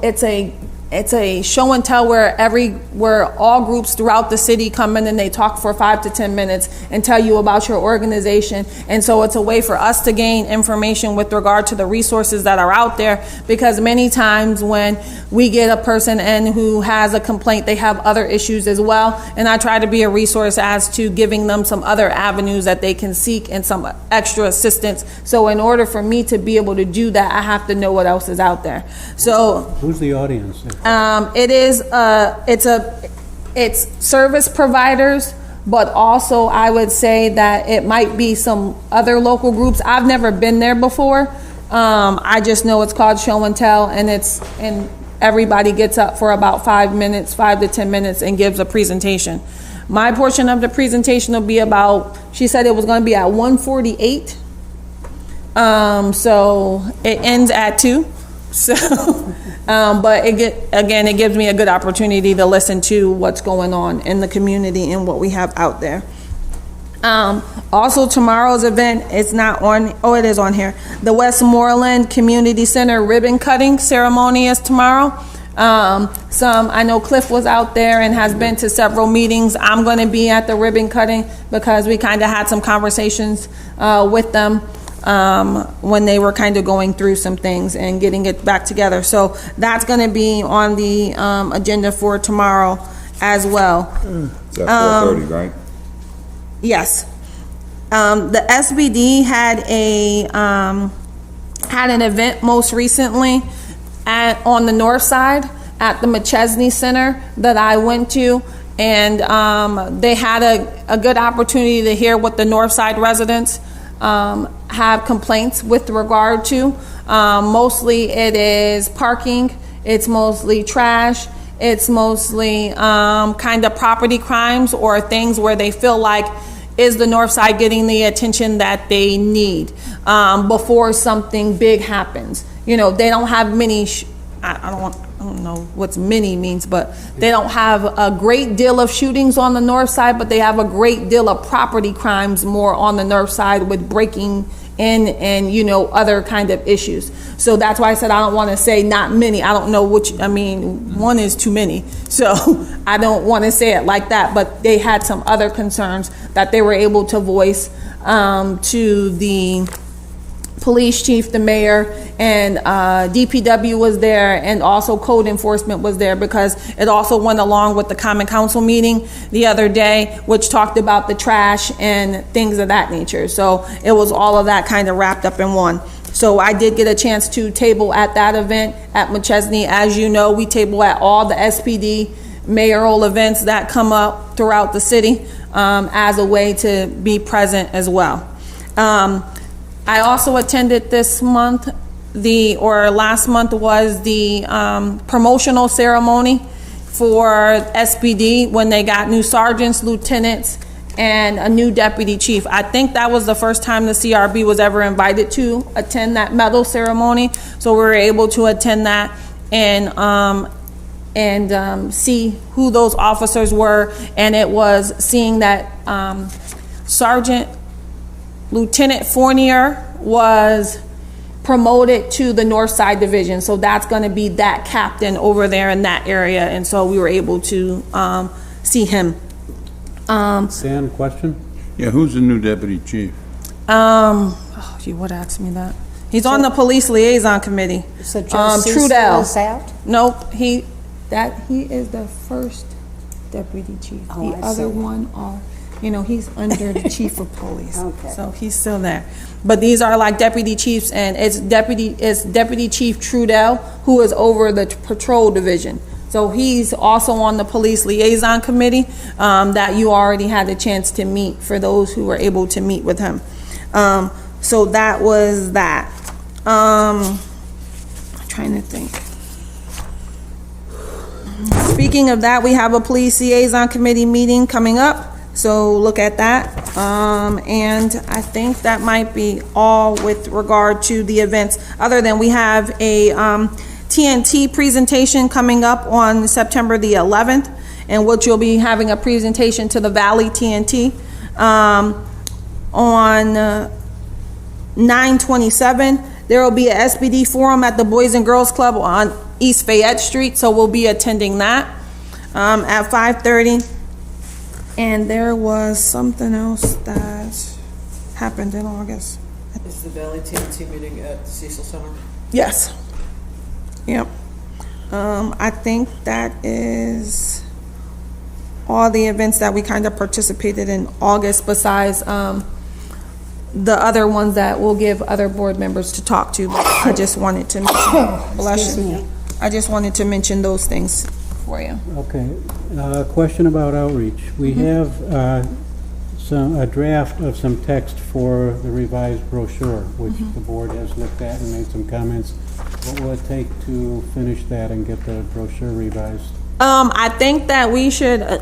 It's a it's a show and tell where all groups throughout the city come in and they talk for 5 to 10 minutes and tell you about your organization. And so it's a way for us to gain information with regard to the resources that are out there, because many times when we get a person in who has a complaint, they have other issues as well. And I try to be a resource as to giving them some other avenues that they can seek and some extra assistance. So in order for me to be able to do that, I have to know what else is out there. So Who's the audience? it's service providers, but also I would say that it might be some other local groups. I've never been there before. I just know it's called Show and Tell, and everybody gets up for about 5 to 10 minutes and gives a presentation. My portion of the presentation will be about, she said it was going to be at 1:48. So it ends at 2. So, but it gives me a good opportunity to listen to what's going on in the community and what we have out there. Also, tomorrow's event, it's not on, oh, it is on here. The Westmoreland Community Center ribbon cutting ceremony is tomorrow. I know Cliff was out there and has been to several meetings. I'm going to be at the ribbon cutting because we kind of had some conversations with them when they were kind of going through some things and getting it back together. So that's going to be on the agenda for tomorrow as well. It's at 4:30, right? Yes. The SBD had an event most recently on the north side at the McChesney Center that I went to, and they had a good opportunity to hear what the north side residents have complaints with regard to. Mostly it is parking, it's mostly trash, it's mostly kind of property crimes or things where they feel like, is the north side getting the attention that they need before something big happens? You know, they don't have many, I don't know what many means, but they don't have a great deal of shootings on the north side, but they have a great deal of property crimes more on the north side with breaking in and, you know, other kind of issues. So that's why I said I don't want to say not many. I don't know which, I mean, one is too many. So I don't want to say it like that, but they had some other concerns that they were able to voice to the police chief, the mayor, and DPW was there, and also code enforcement was there, because it also went along with the common council meeting the other day, which talked about the trash and things of that nature. So it was all of that kind of wrapped up in one. So I did get a chance to table at that event at McChesney. As you know, we table at all the SPD mayoral events that come up throughout the city as a way to be present as well. I also attended this month, last month was the promotional ceremony for SPD when they got new sergeants, lieutenants, and a new deputy chief. I think that was the first time the CRB was ever invited to attend that medal ceremony. So we were able to attend that and see who those officers were. And it was seeing that Lieutenant Fournier was promoted to the North Side Division. So that's going to be that captain over there in that area. And so we were able to see him. Sam, question? Yeah, who's the new deputy chief? You would ask me that. He's on the police liaison committee. So Joe Trudell is out? Nope, he is the first deputy chief. Oh, The I other see. one he's under the chief of police. Okay. So he's still there. But these are like deputy chiefs, and it's Deputy Chief Trudell, who is over the patrol division. So he's also on the police liaison committee that you already had the chance to meet, for those who were able to meet with him. So that was that. I'm trying to think. Speaking of that, we have a police liaison committee meeting coming up. So look at that. And I think that might be all with regard to the events, other than we have a TNT presentation coming up on September the 11th, in which you'll be having a presentation to the Valley TNT on 9/27. There will be a SBD forum at the Boys and Girls Club on East Fayette Street, so we'll be attending that at 5:30. And there was something else that happened in August. Is the Valley TNT meeting at the Cecil Center? Yes. Yep. I think that is all the events that we kind of participated in August, besides the other ones that we'll give other board members to talk to. But I just wanted to mention, bless Excuse you. me. I just wanted to mention those things for you. Okay, question about outreach. We have a draft of some text for the revised brochure, which the board has looked at and made some comments. What will it take to finish that and get the brochure revised? I think that we should,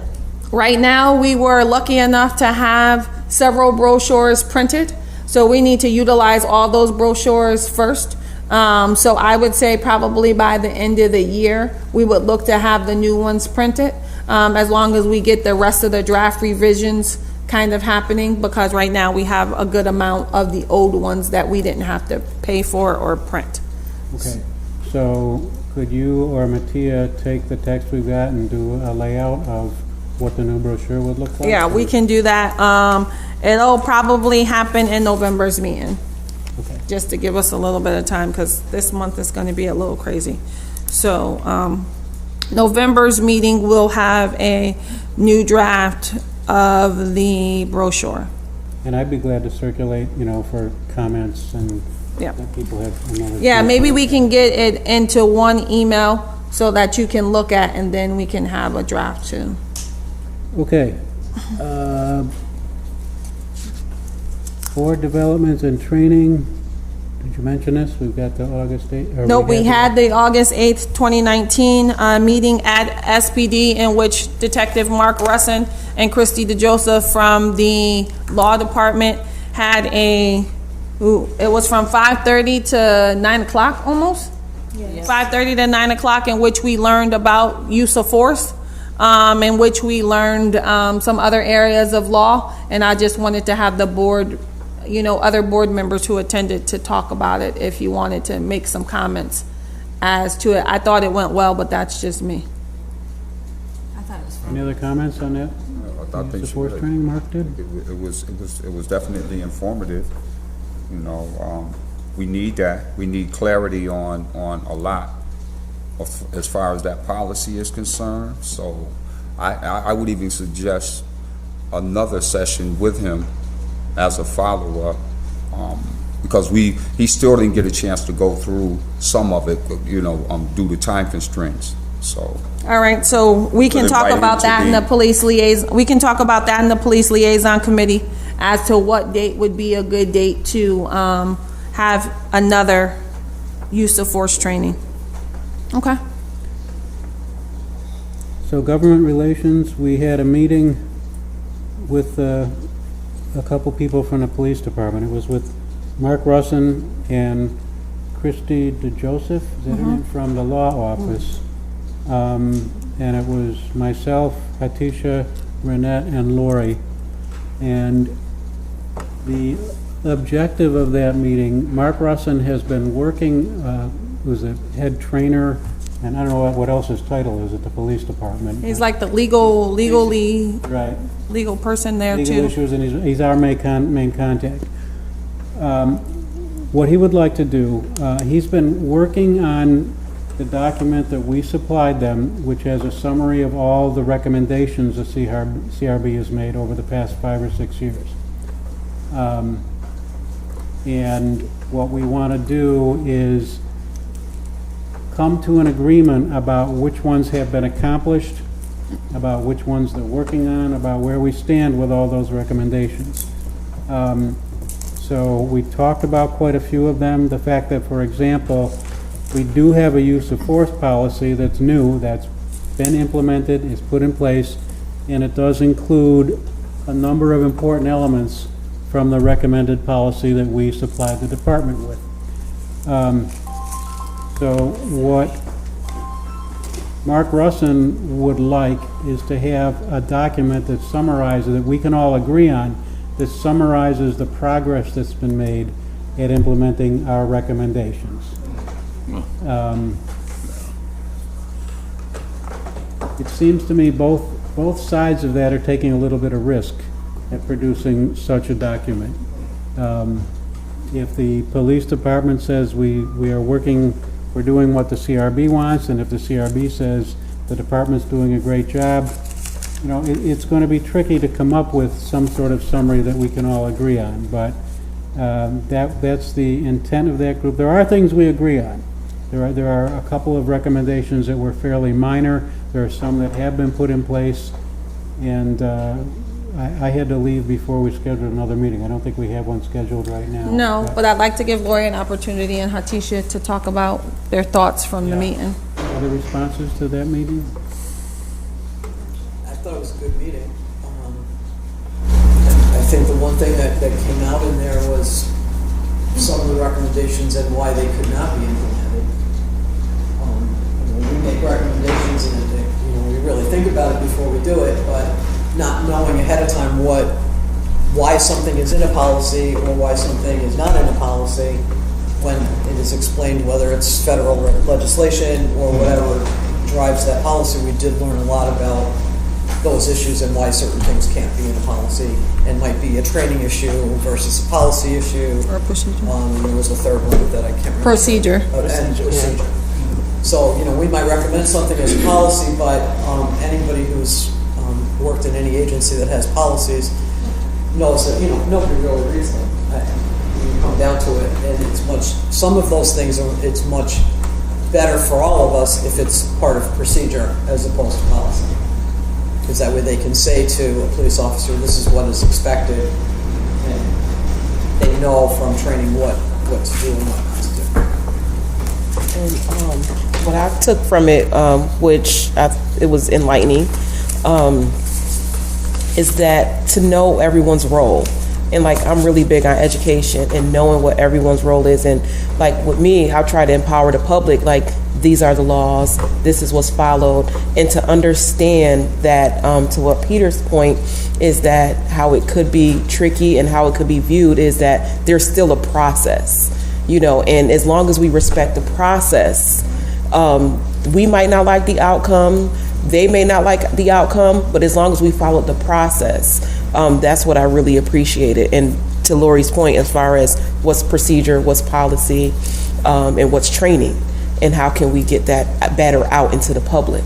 right now, we were lucky enough to have several brochures printed, so we need to utilize all those brochures first. So I would say probably by the end of the year, we would look to have the new ones printed, as long as we get the rest of the draft revisions kind of happening, because right now we have a good amount of the old ones that we didn't have to pay for or print. Okay, so could you or Mattia take the text we've got and do a layout of what the new brochure would look like? Yeah, we can do that. It'll probably happen in November's meeting. Okay. Just to give us a little bit of time, because this month is going to be a little crazy. So November's meeting will have a new draft of the brochure. And I'd be glad to circulate, for comments and Yeah. that people have another. Yeah, maybe we can get it into one email so that you can look at, and then we can have a draft too. Okay. Board developments and training, did you mention this? We've got the August 8th? or No, we had the- the August 8th, 2019 meeting at SPD, in which Detective Mark Russin and Christy DeJoseph from the Law Department had it was from 5:30 to 9 o'clock almost? 5:30 to 9 o'clock, in which we learned about use of force, in which we learned some other areas of law, and I just wanted to have the board, other board members who attended to talk about it if you wanted to make some comments as to it. I thought it went well, but that's just me. I thought it was fun. Any other comments on that? I think Use of force training, Mark did? it was definitely informative. We need that. We need clarity on a lot of, as far as that policy is concerned. So I would even suggest another session with him as a follow-up, because he still didn't get a chance to go through some of it, due to time constraints. So. All right, so we can But talk invite him about to that in be- the police liaison, we can talk about that in the police liaison committee as to what date would be a good date to have another use of force training. Okay. So government relations, we had a meeting with a couple people from the police department. It was with Mark Russin and Christy DeJoseph, is that her name, from the law office. And it was myself, Hatisha, Renette, and Lori. And the objective of that meeting, Mark Russin has been working, was a head trainer, and I don't know what else his title is at the police department. He's like the legally Right. legal person there Legal too. issues, and he's our main contact. What he would like to do, he's been working on the document that we supplied them, which has a summary of all the recommendations the CRB has made over the past 5 or 6 years. And what we want to do is come to an agreement about which ones have been accomplished, about which ones they're working on, about where we stand with all those recommendations. So we talked about quite a few of them. The fact that, for example, we do have a use of force policy that's new, that's been implemented, is put in place, and it does include a number of important elements from the recommended policy that we supplied the department with. So what Mark Russin would like is to have a document that summarizes, that we can all agree on, that summarizes the progress that's been made at implementing our recommendations. It seems to me both sides of that are taking a little bit of risk at producing such a document. If the police department says we are working, we're doing what the CRB wants, and if the CRB says the department's doing a great job, you know, it's going to be tricky to come up with some sort of summary that we can all agree on, but that's the intent of that group. There are things we agree on. There are a couple of recommendations that were fairly minor. There are some that have been put in place, and I had to leave before we scheduled another meeting. I don't think we have one scheduled right now. No, but I'd like to give Lori an opportunity and Hatisha to talk about their thoughts from the meeting. Other responses to that meeting? I thought it was a good meeting. I think the one thing that came out in there was some of the recommendations and why they could not be implemented. We make recommendations and we really think about it before we do it, but not knowing ahead of time why something is in a policy or why something is not in a policy when it is explained, whether it's federal legislation or whatever drives that policy. We did learn a lot about those issues and why certain things can't be in a policy and might be a training issue versus a policy issue. Or a procedure. There was a third one that I can't remember. Procedure. Procedure. So, we might recommend something as a policy, but anybody who's worked in any agency that has policies knows that, nobody really reads them. When you come down to it, and some of those things it's much better for all of us if it's part of procedure as opposed to policy. Because that way they can say to a police officer, this is what is expected, and they know from training what to do and what not to do. And what I took from it, it was enlightening, is that to know everyone's role. And I'm really big on education and knowing what everyone's role is. And with me, I try to empower the public, these are the laws, this is what's followed. And to understand that, to what Peter's point is, that how it could be tricky and how it could be viewed is that there's still a process, and as long as we respect the process, we might not like the outcome, they may not like the outcome, but as long as we followed the process, that's what I really appreciated. And to Lori's point, as far as what's procedure, what's policy, and what's training, and how can we get that better out into the public.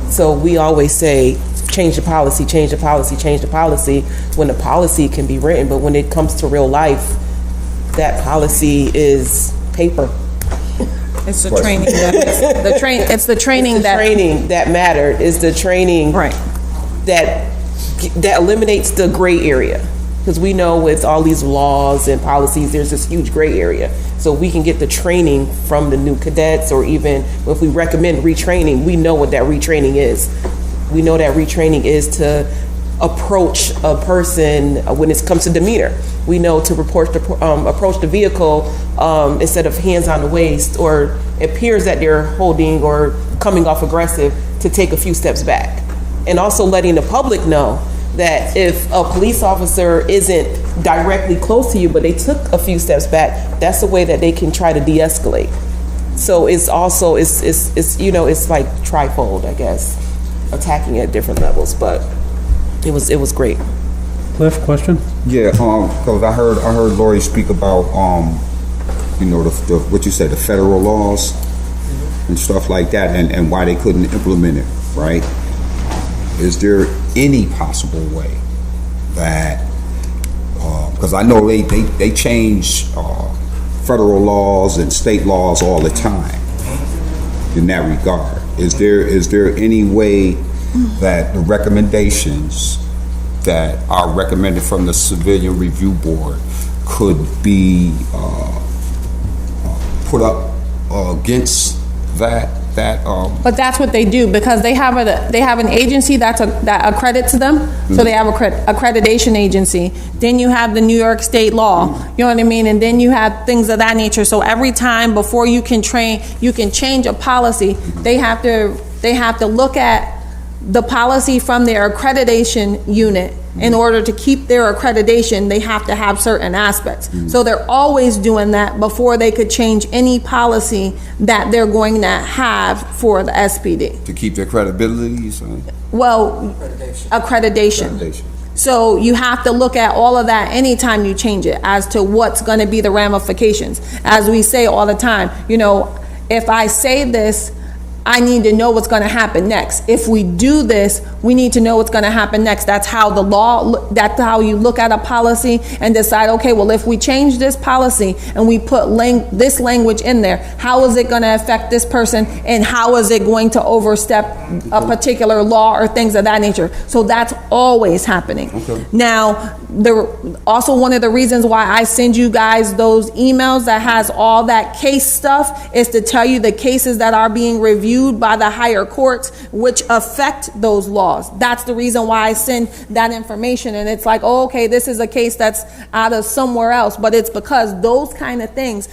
So we always say, change the policy, change the policy, change the policy, when the policy can be written, but when it comes to real life, that policy is paper. It's the training it's the training that mattered. It's the training that eliminates the gray area. Because we know with all these laws and policies, there's this huge gray area. So we can get the training from the new cadets, or even if we recommend retraining, we know what that retraining is. We know that retraining is to approach a person when it comes to demeanor. We know to approach the vehicle instead of hands on the waist, or it appears that they're holding or coming off aggressive, to take a few steps back. And also letting the public know that if a police officer isn't directly close to you, but they took a few steps back, that's the way that they can try to de-escalate. So it's also, it's like trifold, I guess, attacking at different levels, but it was great. Cliff, question? Yeah, because I heard Lori speak about, what you said, the federal laws and stuff like that, and why they couldn't implement it, right? Is there any possible way that, because I know they change federal laws and state laws all the time in that regard. Is there any way that the recommendations that are recommended from the Civilian Review Board could be put up against that? But that's what they do, because they have an agency that accredits them. So they have accreditation agency. Then you have the New York State law. You know what I mean? And then you have things of that nature. So every time before you can change a policy, they have to look at the policy from their accreditation unit In order to keep their accreditation, they have to have certain aspects. So they're always doing that before they could change any policy that they're going to have for the SPD. To keep their credibility, so Well, accreditation. accreditation. So you have to look at all of that anytime you change it as to what's going to be the ramifications. As we say all the time, you know, if I say this, I need to know what's going to happen next. If we do this, we need to know what's going to happen next. That's how the law, that's how you look at a policy and decide, okay, well, if we change this policy and we put this language in there, how is it going to affect this person and how is it going to overstep a particular law or things of that nature? So that's always happening. Okay. Now, also one of the reasons why I send you guys those emails that has all that case stuff is to tell you the cases that are being reviewed by the higher courts, which affect those laws. That's the reason why I send that information. And it's like, oh, okay, this is a case that's out of somewhere else, but it's because those kind of things,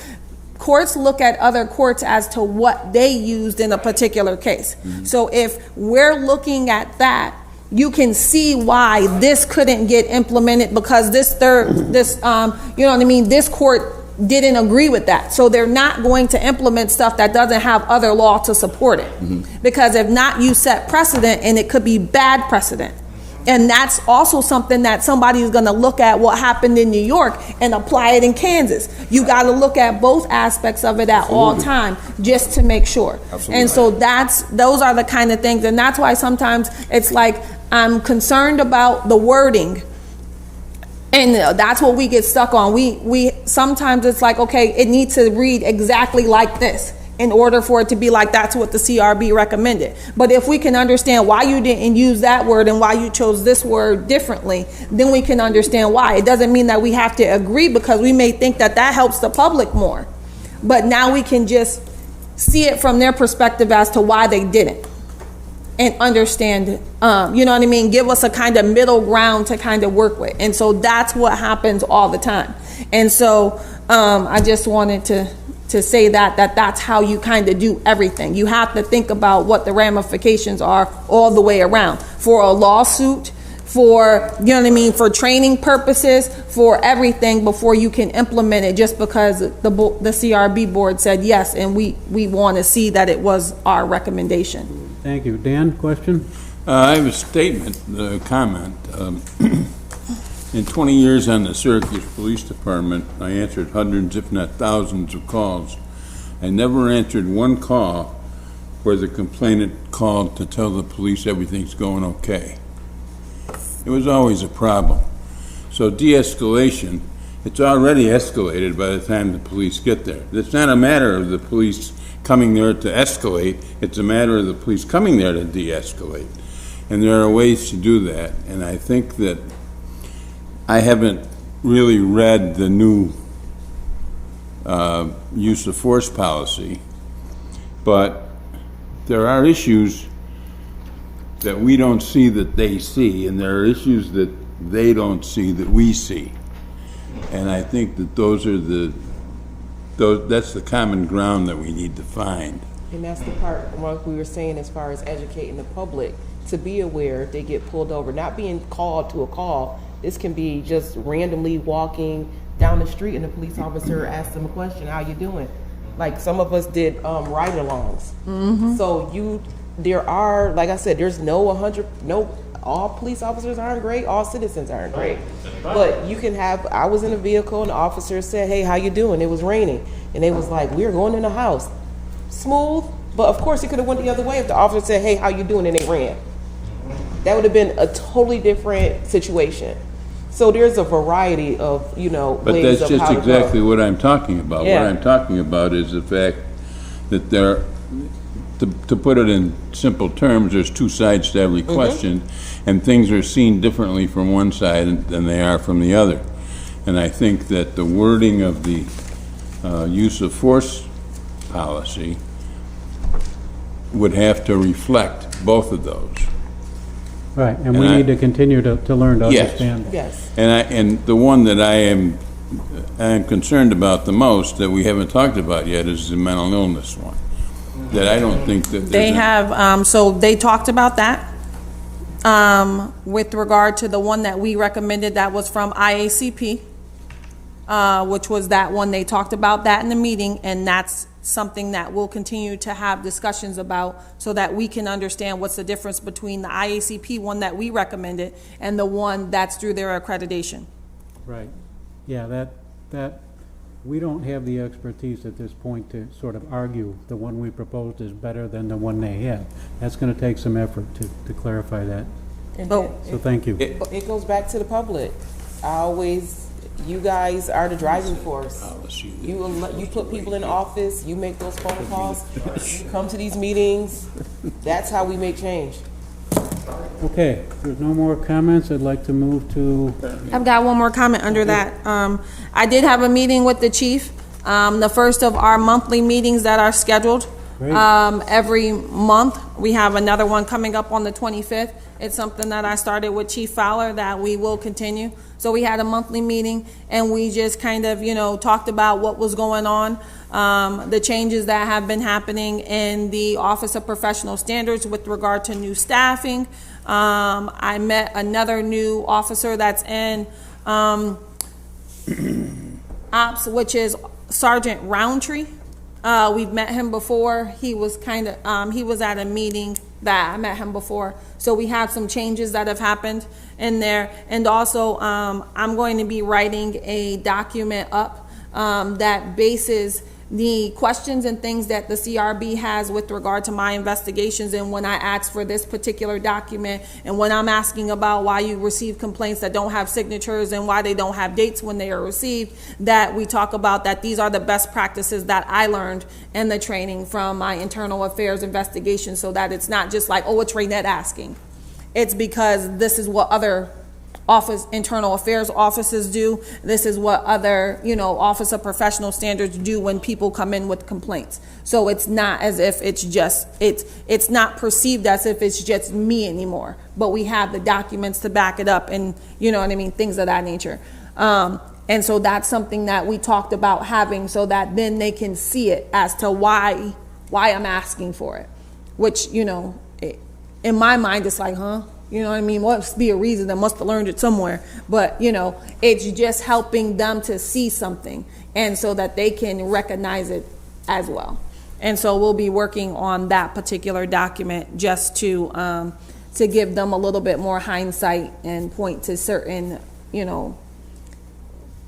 courts look at other courts as to what they used in a particular case. So if we're looking at that, you can see why this couldn't get implemented because this court didn't agree with that. So they're not going to implement stuff that doesn't have other law to support it. Because if not, you set precedent and it could be bad precedent. And that's also something that somebody is going to look at what happened in New York and apply it in Kansas. You got to look at both aspects of it at all time just to make sure. Absolutely. And so those are the kind of things. And that's why sometimes it's like, I'm concerned about the wording. And that's what we get stuck on. We sometimes it's like, okay, it needs to read exactly like this in order for it to be like that's what the CRB recommended. But if we can understand why you didn't use that word and why you chose this word differently, then we can understand why. It doesn't mean that we have to agree because we may think that that helps the public more. But now we can just see it from their perspective as to why they didn't. And understand, you know what I mean? Give us a kind of middle ground to kind of work with. And so that's what happens all the time. And so I just wanted to say that's how you kind of do everything. You have to think about what the ramifications are all the way around. For a lawsuit, for, you know what I mean, for training purposes, for everything before you can implement it just because the CRB board said yes and we want to see that it was our recommendation. Thank you. Dan, question? I have a statement, a comment. In 20 years on the Syracuse Police Department, I answered hundreds, if not thousands, of calls. I never answered one call where the complainant called to tell the police everything's going okay. It was always a problem. So de-escalation, it's already escalated by the time the police get there. It's not a matter of the police coming there to escalate, it's a matter of the police coming there to de-escalate. And there are ways to do that. And I think that I haven't really read the new use of force policy, but there are issues that we don't see that they see, and there are issues that they don't see that we see. And I think that that's the common ground that we need to find. And that's the part, what we were saying as far as educating the public to be aware if they get pulled over, not being called to a call. This can be just randomly walking down the street and the police officer asks them a question, how you doing? Like some of us did ride-alongs. So there are, like I said, there's all police officers aren't great, all citizens aren't great. But you can have, I was in a vehicle and the officer said, hey, how you doing? It was raining. And they was like, we're going in the house. Smooth, but of course it could have went the other way if the officer said, hey, how you doing? And they ran. That would have been a totally different situation. So there's a variety of, But ways that's of just how to exactly go. what I'm talking about. Yeah. What I'm talking about is the fact that to put it in simple terms, there's two sides to every question, and things are seen differently from one side than they are from the other. And I think that the wording of the use of force policy would have to reflect both of those. Right, and we need to continue to learn to understand. Yes. And the one that I am concerned about the most that we haven't talked about yet is the mental illness one. That I don't think that They have, so they talked about that. with regard to the one that we recommended that was from IACP, which was that one, they talked about that in the meeting, and that's something that we'll continue to have discussions about so that we can understand what's the difference between the IACP one that we recommended and the one that's through their accreditation. Right. Yeah, that, we don't have the expertise at this point to sort of argue the one we proposed is better than the one they had. That's gonna take some effort to clarify that. And Oh. So thank you. it goes back to the public. You guys are the driving force. You put people in office, you make those phone calls, you come to these meetings. That's how we make change. Okay, if there's no more comments, I'd like to move to, I've got one more comment under that. I did have a meeting with the chief, the first of our monthly meetings that are scheduled. Great. Every month. We have another one coming up on the 25th. It's something that I started with Chief Fowler that we will continue. So we had a monthly meeting and we just kind of, talked about what was going on, the changes that have been happening in the Office of Professional Standards with regard to new staffing. I met another new officer that's in ops, which is Sergeant Roundtree. We've met him before. He was he was at a meeting that I met him before. So we have some changes that have happened in there. And also, I'm going to be writing a document up that bases the questions and things that the CRB has with regard to my investigations. And when I ask for this particular document, and when I'm asking about why you receive complaints that don't have signatures and why they don't have dates when they are received, that we talk about that these are the best practices that I learned in the training from my internal affairs investigation, so that it's not just like, oh, it's Raynette asking. It's because this is what other internal affairs offices do. This is what other, Office of Professional Standards do when people come in with complaints. So it's not as if it's not perceived as if it's just me anymore, but we have the documents to back it up and, things of that nature. And so that's something that we talked about having so that then they can see it as to why I'm asking for it, which, in my mind, it's like, huh? Must be a reason. I must have learned it somewhere. But, it's just helping them to see something and so that they can recognize it as well. And so we'll be working on that particular document just to give them a little bit more hindsight and point to certain,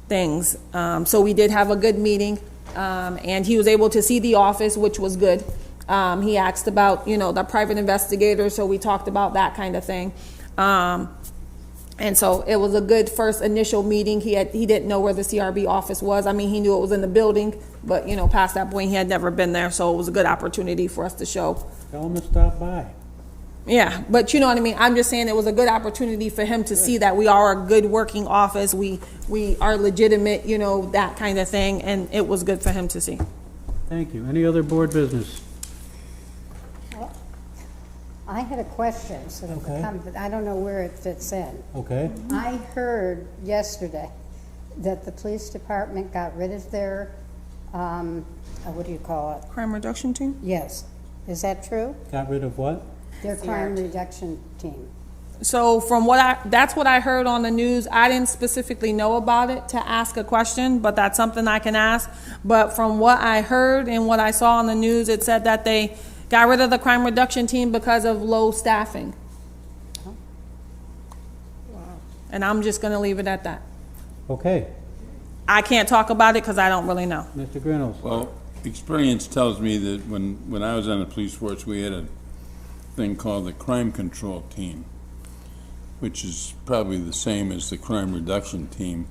things. So we did have a good meeting, and he was able to see the office, which was good. He asked about, the private investigator, so we talked about that kind of thing. And so it was a good first initial meeting. He didn't know where the CRB office was. He knew it was in the building, but, past that point, he had never been there, so it was a good opportunity for us to show. tell them to stop by. Yeah, but you know what I mean? I'm just saying it was a good opportunity for him to see that we are a good working office. We are legitimate, that kind of thing, and it was good for him to see. Thank you. Any other board business? I had a question, sort of, Okay. but I don't know where it fits in. Okay. I heard yesterday that the police department got rid of their, what do you call it? Crime reduction team? Yes. Is that true? Got rid of what? Their crime reduction team. So from that's what I heard on the news. I didn't specifically know about it to ask a question, but that's something I can ask. But from what I heard and what I saw on the news, it said that they got rid of the crime reduction team because of low staffing. Wow. And I'm just going to leave it at that. Okay. I can't talk about it because I don't really know. Mr. Grinnell. Well, experience tells me that when I was on the police force, we had a thing called the crime control team, which is probably the same as the crime reduction team.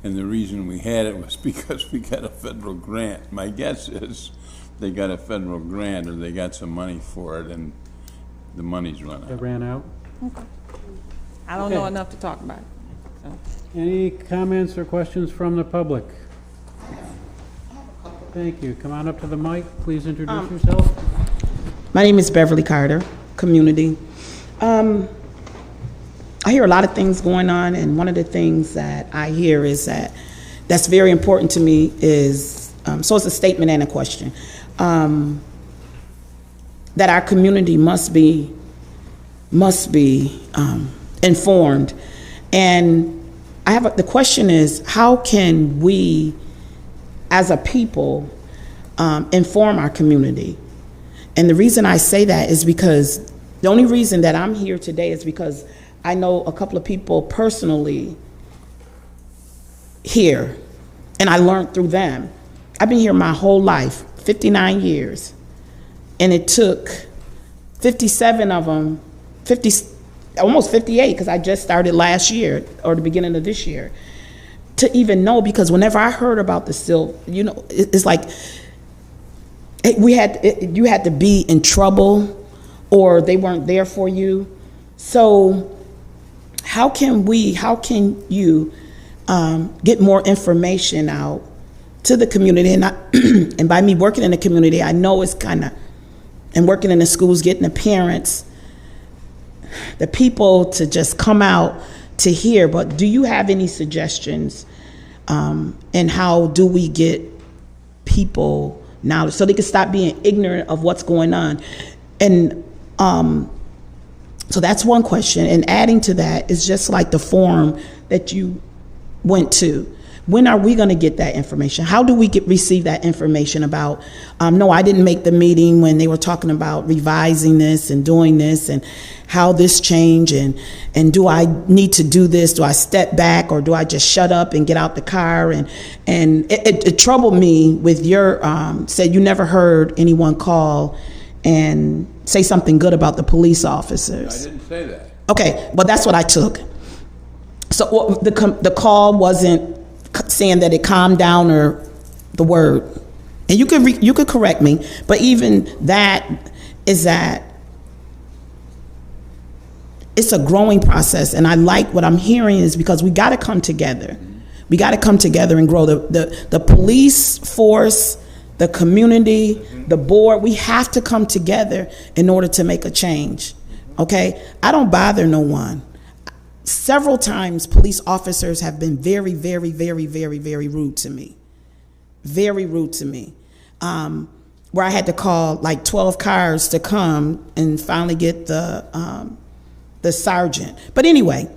And the reason we had it was because we got a federal grant. My guess is they got a federal grant or they got some money for it and the money's run It out. ran out. I don't know Okay. enough to talk about it. So. Any comments or questions from the public? Thank you. Come on up to the mic. Please introduce yourself. My name is Beverly Carter, community. I hear a lot of things going on, and one of the things that I hear is that's very important to me is, so it's a statement and a question, that our community must be must be informed. And the question is, how can we, as a people, inform our community? And the reason I say that is because the only reason that I'm here today is because I know a couple of people personally here, and I learned through them. I've been here my whole life, 59 years, and it took 57 of them, almost 58, because I just started last year or the beginning of this year, to even know, because whenever I heard about the still, it's like you had to be in trouble or they weren't there for you. So how can you get more information out to the community? And by me working in the community, I know it's and working in the schools, getting the parents, the people to just come out to hear. But do you have any suggestions? And how do we get people knowledge so they can stop being ignorant of what's going on? And so that's one question. And adding to that is just like the forum that you went to. When are we going to get that information? How do we receive that information about, no, I didn't make the meeting when they were talking about revising this and doing this and how this changed, and do I need to do this? Do I step back, or do I just shut up and get out the car? And it troubled me with your, said you never heard anyone call and say something good about the police officers. I didn't say that. Okay, well, that's what I took. So the call wasn't saying that it calmed down or the word, and you could correct me, but even that is that it's a growing process. And I like what I'm hearing is because we got to come together. We got to come together and grow the police force, the community, the board. We have to come together in order to make a change. Okay, I don't bother no one. Several times police officers have been very, very, very, very, very rude to me. Very rude to me. Where I had to call like 12 cars to come and finally get the sergeant. But anyway,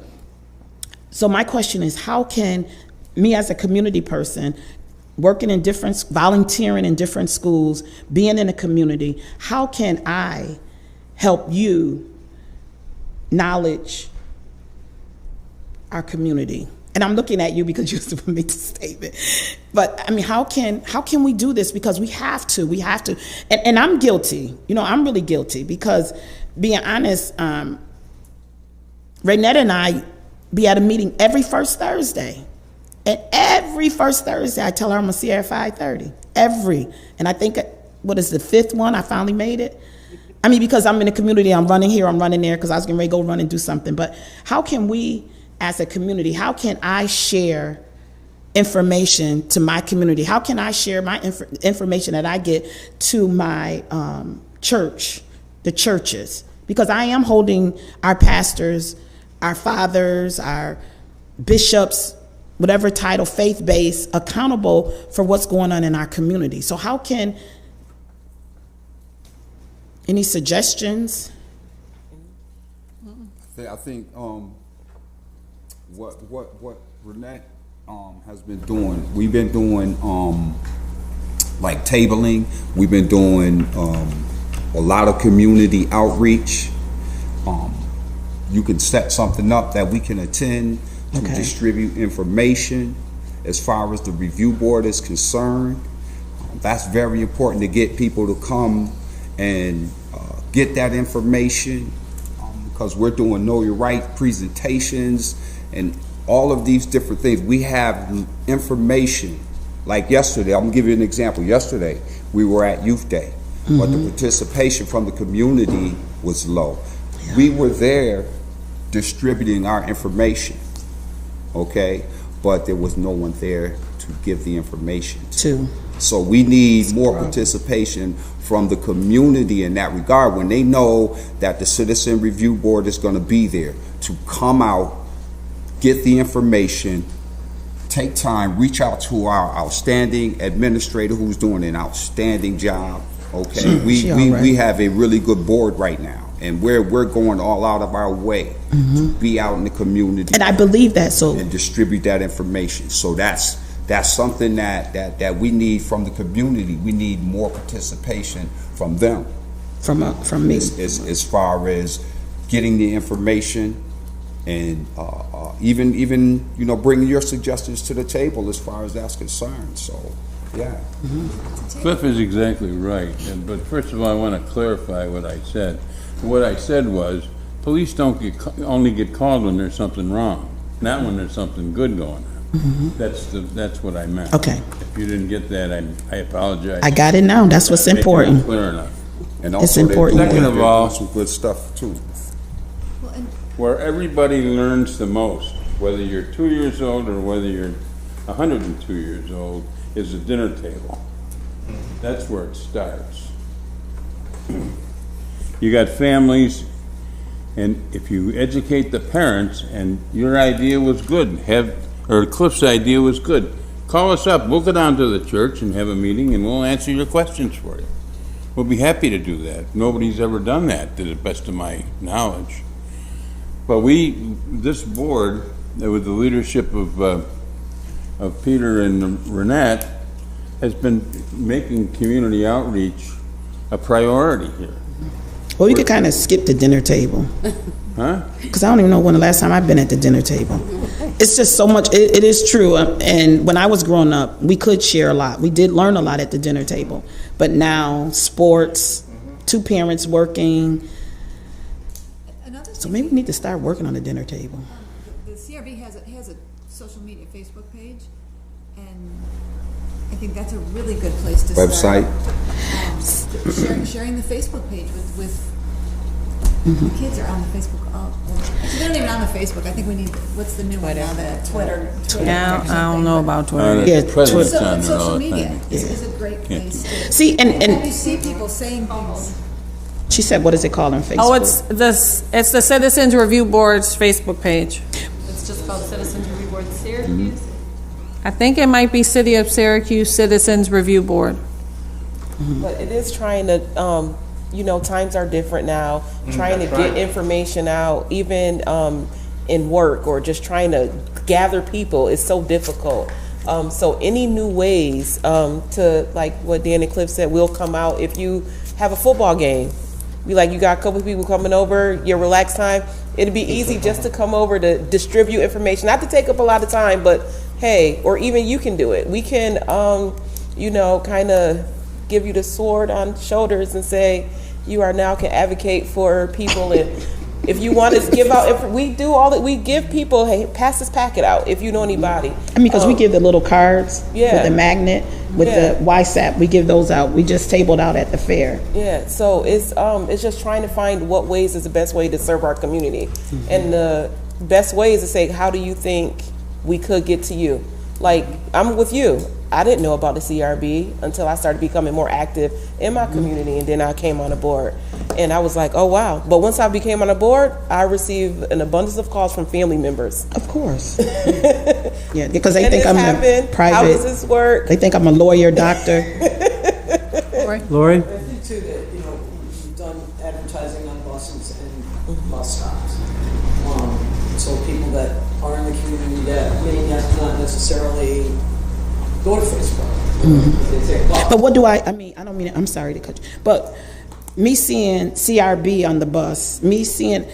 so my question is, how can me as a community person, working in volunteering in different schools, being in a community, how can I help you knowledge our community? And I'm looking at you because you're supposed to make the statement. But I mean, how can we do this? Because we have to. And I'm guilty. I'm really guilty because, being honest, Raynette and I be at a meeting every first Thursday. And every first Thursday, I tell her I'm going to see her at 5:30. And I think, what is the fifth one? I finally made it. I mean, because I'm in the community, I'm running here, I'm running there, because I was getting ready to go run and do something. But how can we, as a community, how can I share information to my community? How can I share my information that I get to my church, the churches? Because I am holding our pastors, our fathers, our bishops, whatever title, faith-based, accountable for what's going on in our community. So how can, any suggestions? I think what Renette has been doing, we've been doing like tabling, we've been doing a lot of community outreach. You can set something up that we can attend to distribute information as far as the review board is concerned. That's very important to get people to come and get that information, because we're doing Know Your Right presentations and all of these different things. We have information. Like yesterday, I'm gonna give you an example. Yesterday, we were at Youth Day, but the participation from the community was low. Yeah. We were there distributing our information, okay? But there was no one there to give the information to. So we need more participation from the community in that regard, when they know that the Citizen Review Board is going to be there to come out, get the information, take time, reach out to our outstanding administrator who's doing an outstanding job. Okay, we have a really good board right now. And we're going all out of our way to be out in the community And I believe that, so, and distribute that information. So that's something that we need from the community. We need more participation from them from me. as far as getting the information and even bringing your suggestions to the table as far as that's concerned. So yeah. Cliff is exactly right, but first of all, I want to clarify what I said. What I said was, police don't only get called when there's something wrong, not when there's something good going on. That's what I meant. Okay. If you didn't get that, I apologize. I got it now. That's what's Making it important. Clear enough. And It's also important. Second of all, some good stuff too. where everybody learns the most, whether you're 2 years old or whether you're 102 years old, is the dinner table. That's where it starts. You got families, and if you educate the parents, and your idea was good, or Cliff's idea was good, call us up. We'll go down to the church and have a meeting, and we'll answer your questions for you. We'll be happy to do that. Nobody's ever done that, to the best of my knowledge. But this board, with the leadership of Peter and Renette, has been making community outreach a priority here. Well, we could kind of skip the dinner table. Huh? Because I don't even know when the last time I've been at the dinner table. It's just so much. It is true. And when I was growing up, we could share a lot. We did learn a lot at the dinner table. But now, sports, two parents working. So maybe we need to start working on the dinner table. The CRB has a social media Facebook page, and I think that's a really good place to start. Website? Sharing the Facebook page with the kids are on the Facebook. Actually, they're not even on the Facebook. I think we need, what's the new one now, the Twitter. Yeah, I don't know about Twitter. Yeah, The president's Twitter. on there all Social the media time. is a great place to. See, And you and see people saying things. she said, what is it called on Facebook? Oh, it's the Citizens Review Board's Facebook page. It's just called Citizens Review Board Syracuse. I think it might be City of Syracuse Citizens Review Board. But it is trying to, times are different now, trying to get information out, even in work or just trying to gather people is so difficult. So any new ways to, like what Dan and Cliff said, we'll come out if you have a football game. You got a couple of people coming over, your relaxed time. It'd be easy just to come over to distribute information, not to take up a lot of time, but hey, or even you can do it. We can, kind of give you the sword on shoulders and say, you are now can advocate for people. And if you want to give out, we do all that. We give people, hey, pass this packet out if you know anybody. I mean, because we give the little cards Yeah. with the magnet, with the WISAP, we give those out. We just tabled out at the fair. Yeah, so it's just trying to find what ways is the best way to serve our community. And the best way is to say, how do you think we could get to you? Like, I'm with you. I didn't know about the CRB until I started becoming more active in my community, and then I came on the board. And I was like, oh, wow. But once I became on the board, I received an abundance of calls from family members. Of course. Yeah, because they And think this I'm a happened. private. How does this work? They think I'm a lawyer, doctor. Lori? I think too that, you've done advertising on buses and bus stops. So people that are in the community that may not necessarily go to Facebook. They say, well, But what do I mean, I don't mean, I'm sorry to cut you, but me seeing CRB on the bus, me seeing,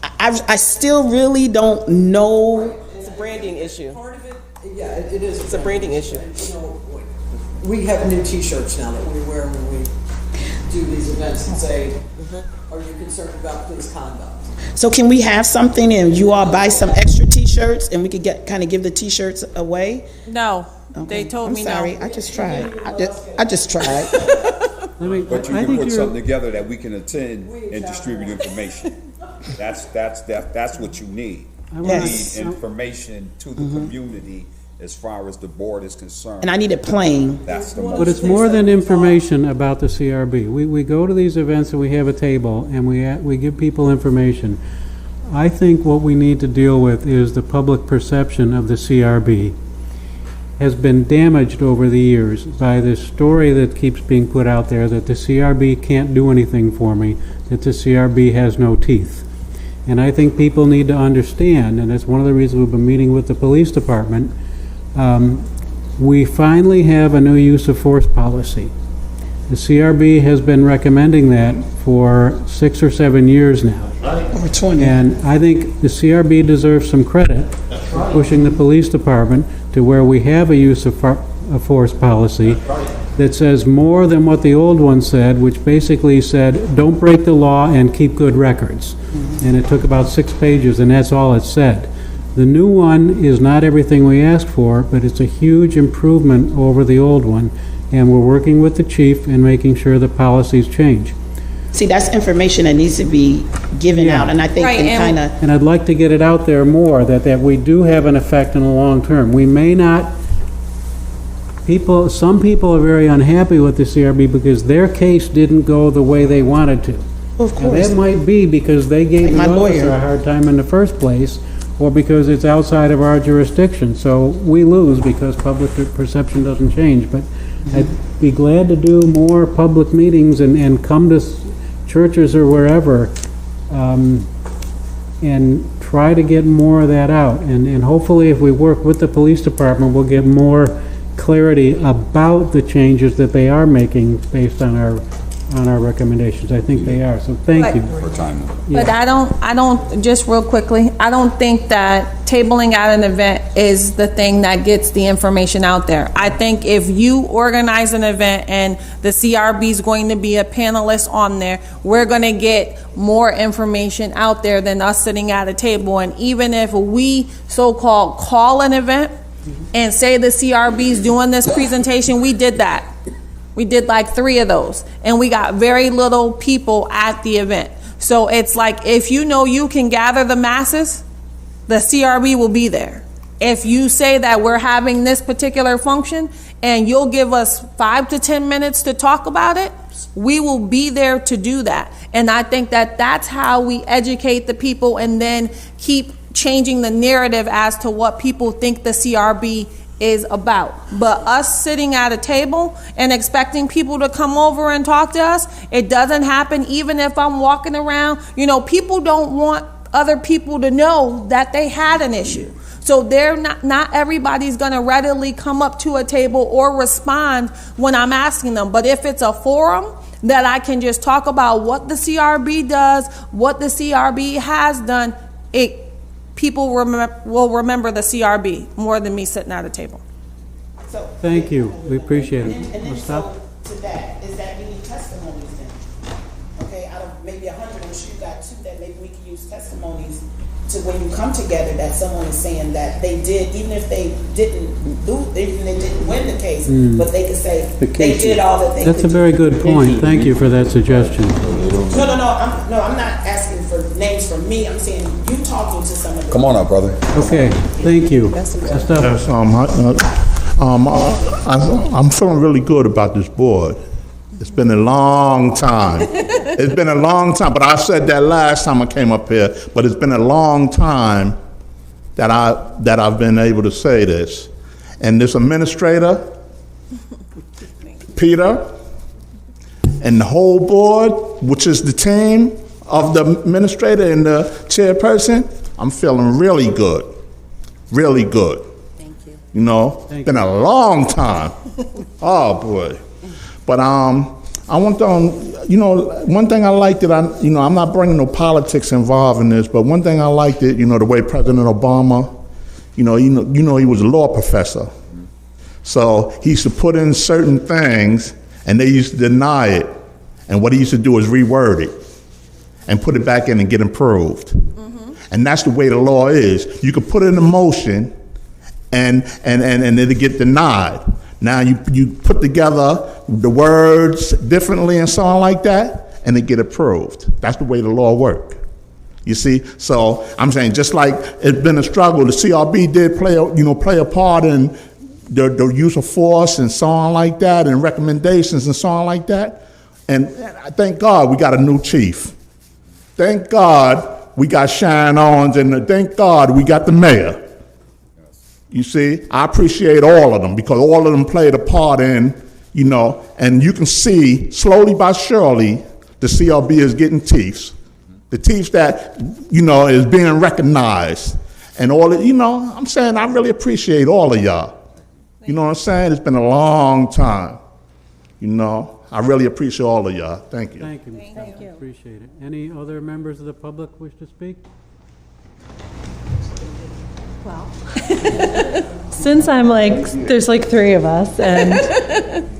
I still really don't know. It's a branding issue. part of it, yeah, it is. It's a branding issue. We have new T-shirts now that we wear when we do these events and say, are you concerned about police conduct? So can we have something and you all buy some extra T-shirts and we could kind of give the T-shirts away? No, Okay. they told I'm me sorry. no. I just tried. I just tried. But you I can think put you're- something together that we can attend and distribute information. That's what you need. You Yes. need information to the community as far as the board is concerned. And I need it plain. That's the But most. it's more than information about the CRB. We go to these events and we have a table and we give people information. I think what we need to deal with is the public perception of the CRB. has been damaged over the years by this story that keeps being put out there that the CRB can't do anything for me, that the CRB has no teeth. And I think people need to understand, and that's one of the reasons we've been meeting with the police department, we finally have a new use of force policy. The CRB has been recommending that for 6 or 7 years now. Over 20. And I think the CRB deserves some credit for pushing the police department to where we have a use of force policy that says more than what the old one said, which basically said, don't break the law and keep good records. And it took about 6 pages, and that's all it said. The new one is not everything we asked for, but it's a huge improvement over the old one, and we're working with the chief and making sure the policies change. See, that's information that needs to be given out, and I think Right, it and- kind of, And I'd like to get it out there more, that we do have an effect in the long term. We may not, some people are very unhappy with the CRB because their case didn't go the way they wanted to. of Now, course. that might be because they gave Like the my officer lawyer. a hard time in the first place, or because it's outside of our jurisdiction. So we lose because public perception doesn't change. But I'd be glad to do more public meetings and come to churches or wherever, and try to get more of that out. And hopefully, if we work with the police department, we'll get more clarity about the changes that they are making based on our recommendations. I think they are, so thank you. For time. But I don't, just real quickly, I don't think that tabling at an event is the thing that gets the information out there. I think if you organize an event and the CRB is going to be a panelist on there, we're going to get more information out there than us sitting at a table. And even if we so-called call an event and say the CRB is doing this presentation, we did that. We did like 3 of those, and we got very little people at the event. So it's like, if you know you can gather the masses, the CRB will be there. If you say that we're having this particular function and you'll give us 5 to 10 minutes to talk about it, we will be there to do that. And I think that that's how we educate the people and then keep changing the narrative as to what people think the CRB is about. But us sitting at a table and expecting people to come over and talk to us, it doesn't happen. Even if I'm walking around, people don't want other people to know that they had an issue. So they're not everybody's going to readily come up to a table or respond when I'm asking them. But if it's a forum that I can just talk about what the CRB does, what the CRB has done, people will remember the CRB more than me sitting at a table. So, Thank you, we appreciate it. and then We'll stop. so to that, is that any testimonies then? Okay, out of maybe 100, I'm sure you got 2 that maybe we can use testimonies to when you come together that someone is saying that they did, even if they didn't win the case, but they could say they did all that they could do. That's a very good point, thank you for that suggestion. No, I'm not asking for names from me. I'm saying you talking to some of the. Come on up, brother. Okay, thank you. Yes, I'm feeling really good about this board. It's been a long time. It's been a long time, but I said that last time I came up here, but it's been a long time that I've been able to say this. And this administrator, Peter, and the whole board, which is the team of the administrator and the chairperson, I'm feeling really good. Really good. Thank you. Thank Been a long time. Oh boy. But I want to, one thing I liked that I'm not bringing no politics involved in this, but one thing I liked it, the way President Obama, he was a law professor. So he used to put in certain things and they used to deny it. And what he used to do is reword it and put it back in and get improved. Mm-hmm. And that's the way the law is. You can put it in a motion and it'll get denied. Now you put together the words differently and so on like that, and it get approved. That's the way the law works. You see? So I'm saying just like it's been a struggle, the CRB did play a part in the use of force and so on like that, and recommendations and so on like that. And I thank God we got a new chief. Thank God we got Shine-Ons, and thank God we got the mayor. You see, I appreciate all of them because all of them played a part in, you know, and you can see slowly but surely the CRB is getting teeth. The teeth that, you know, is being recognized. And all of, you know, I'm saying I really appreciate all of y'all. You know what I'm saying? It's been a long time. You know, I really appreciate all of y'all. Thank you. Thank you. Thank you. Appreciate it. Any other members of the public wish to speak? Since I'm like, there's like three of us, and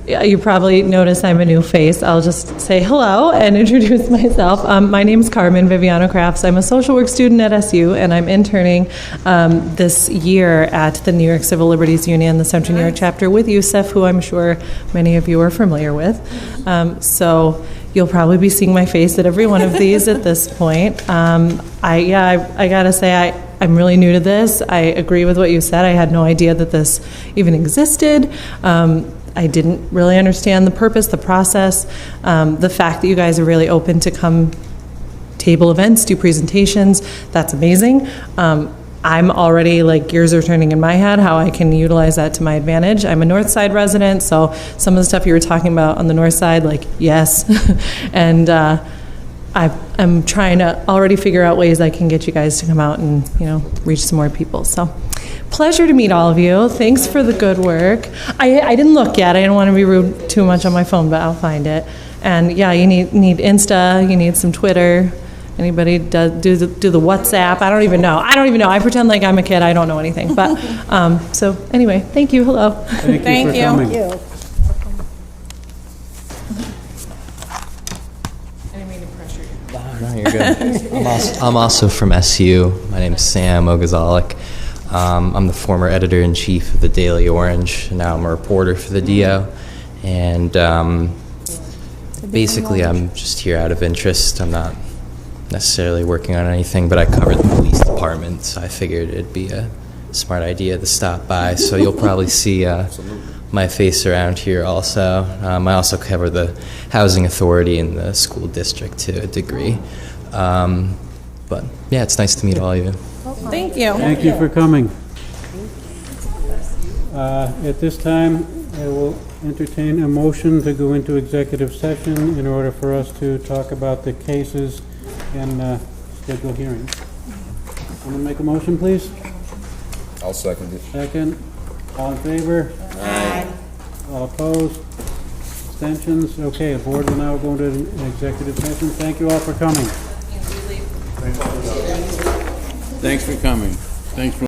yeah, you probably notice I'm a new face, I'll just say hello and introduce myself. My name's Carmen Viviano Crafts. I'm a social work student at SU, and I'm interning this year at the New York Civil Liberties Union, the Central New York chapter, with Youssef, who I'm sure many of you are familiar with. So you'll probably be seeing my face at every one of these at this point. I gotta say, I'm really new to this. I agree with what you said. I had no idea that this even existed. I didn't really understand the purpose, the process, the fact that you guys are really open to come table events, do presentations. That's amazing. I'm already, like, gears are turning in my head how I can utilize that to my advantage. I'm a North Side resident, so some of the stuff you were talking about on the North Side, like, yes. And I'm trying to already figure out ways I can get you guys to come out and, you know, reach some more people. So, pleasure to meet all of you. Thanks for the good work. I didn't look yet. I didn't want to be rude too much on my phone, but I'll find it. And yeah, you need Insta. You need some Twitter. Anybody do the WhatsApp? I don't even know. I pretend like I'm a kid. I don't know anything. But so anyway, thank you. Hello. Thank you for coming. You. No, you're good. I'm also from SU. My name's Sam Ogazalik. I'm the former editor-in-chief of the Daily Orange. Now I'm a reporter for the DO. And basically, I'm just here out of interest. I'm not necessarily working on anything, but I cover the police department, so I figured it'd be a smart idea to stop by. So you'll probably see my face around here also. I also cover the housing authority in the school district to a degree. But yeah, it's nice to meet all of you. Thank you. Thank you for coming. At this time, I will entertain a motion to go into executive session in order for us to talk about the cases and schedule hearings. Want to make a motion, please? I'll second it. Second. All in favor? Aye. All opposed? Abstentions? Okay, the board will now go into an executive session. Thank you all for coming. Thanks for coming. Thanks for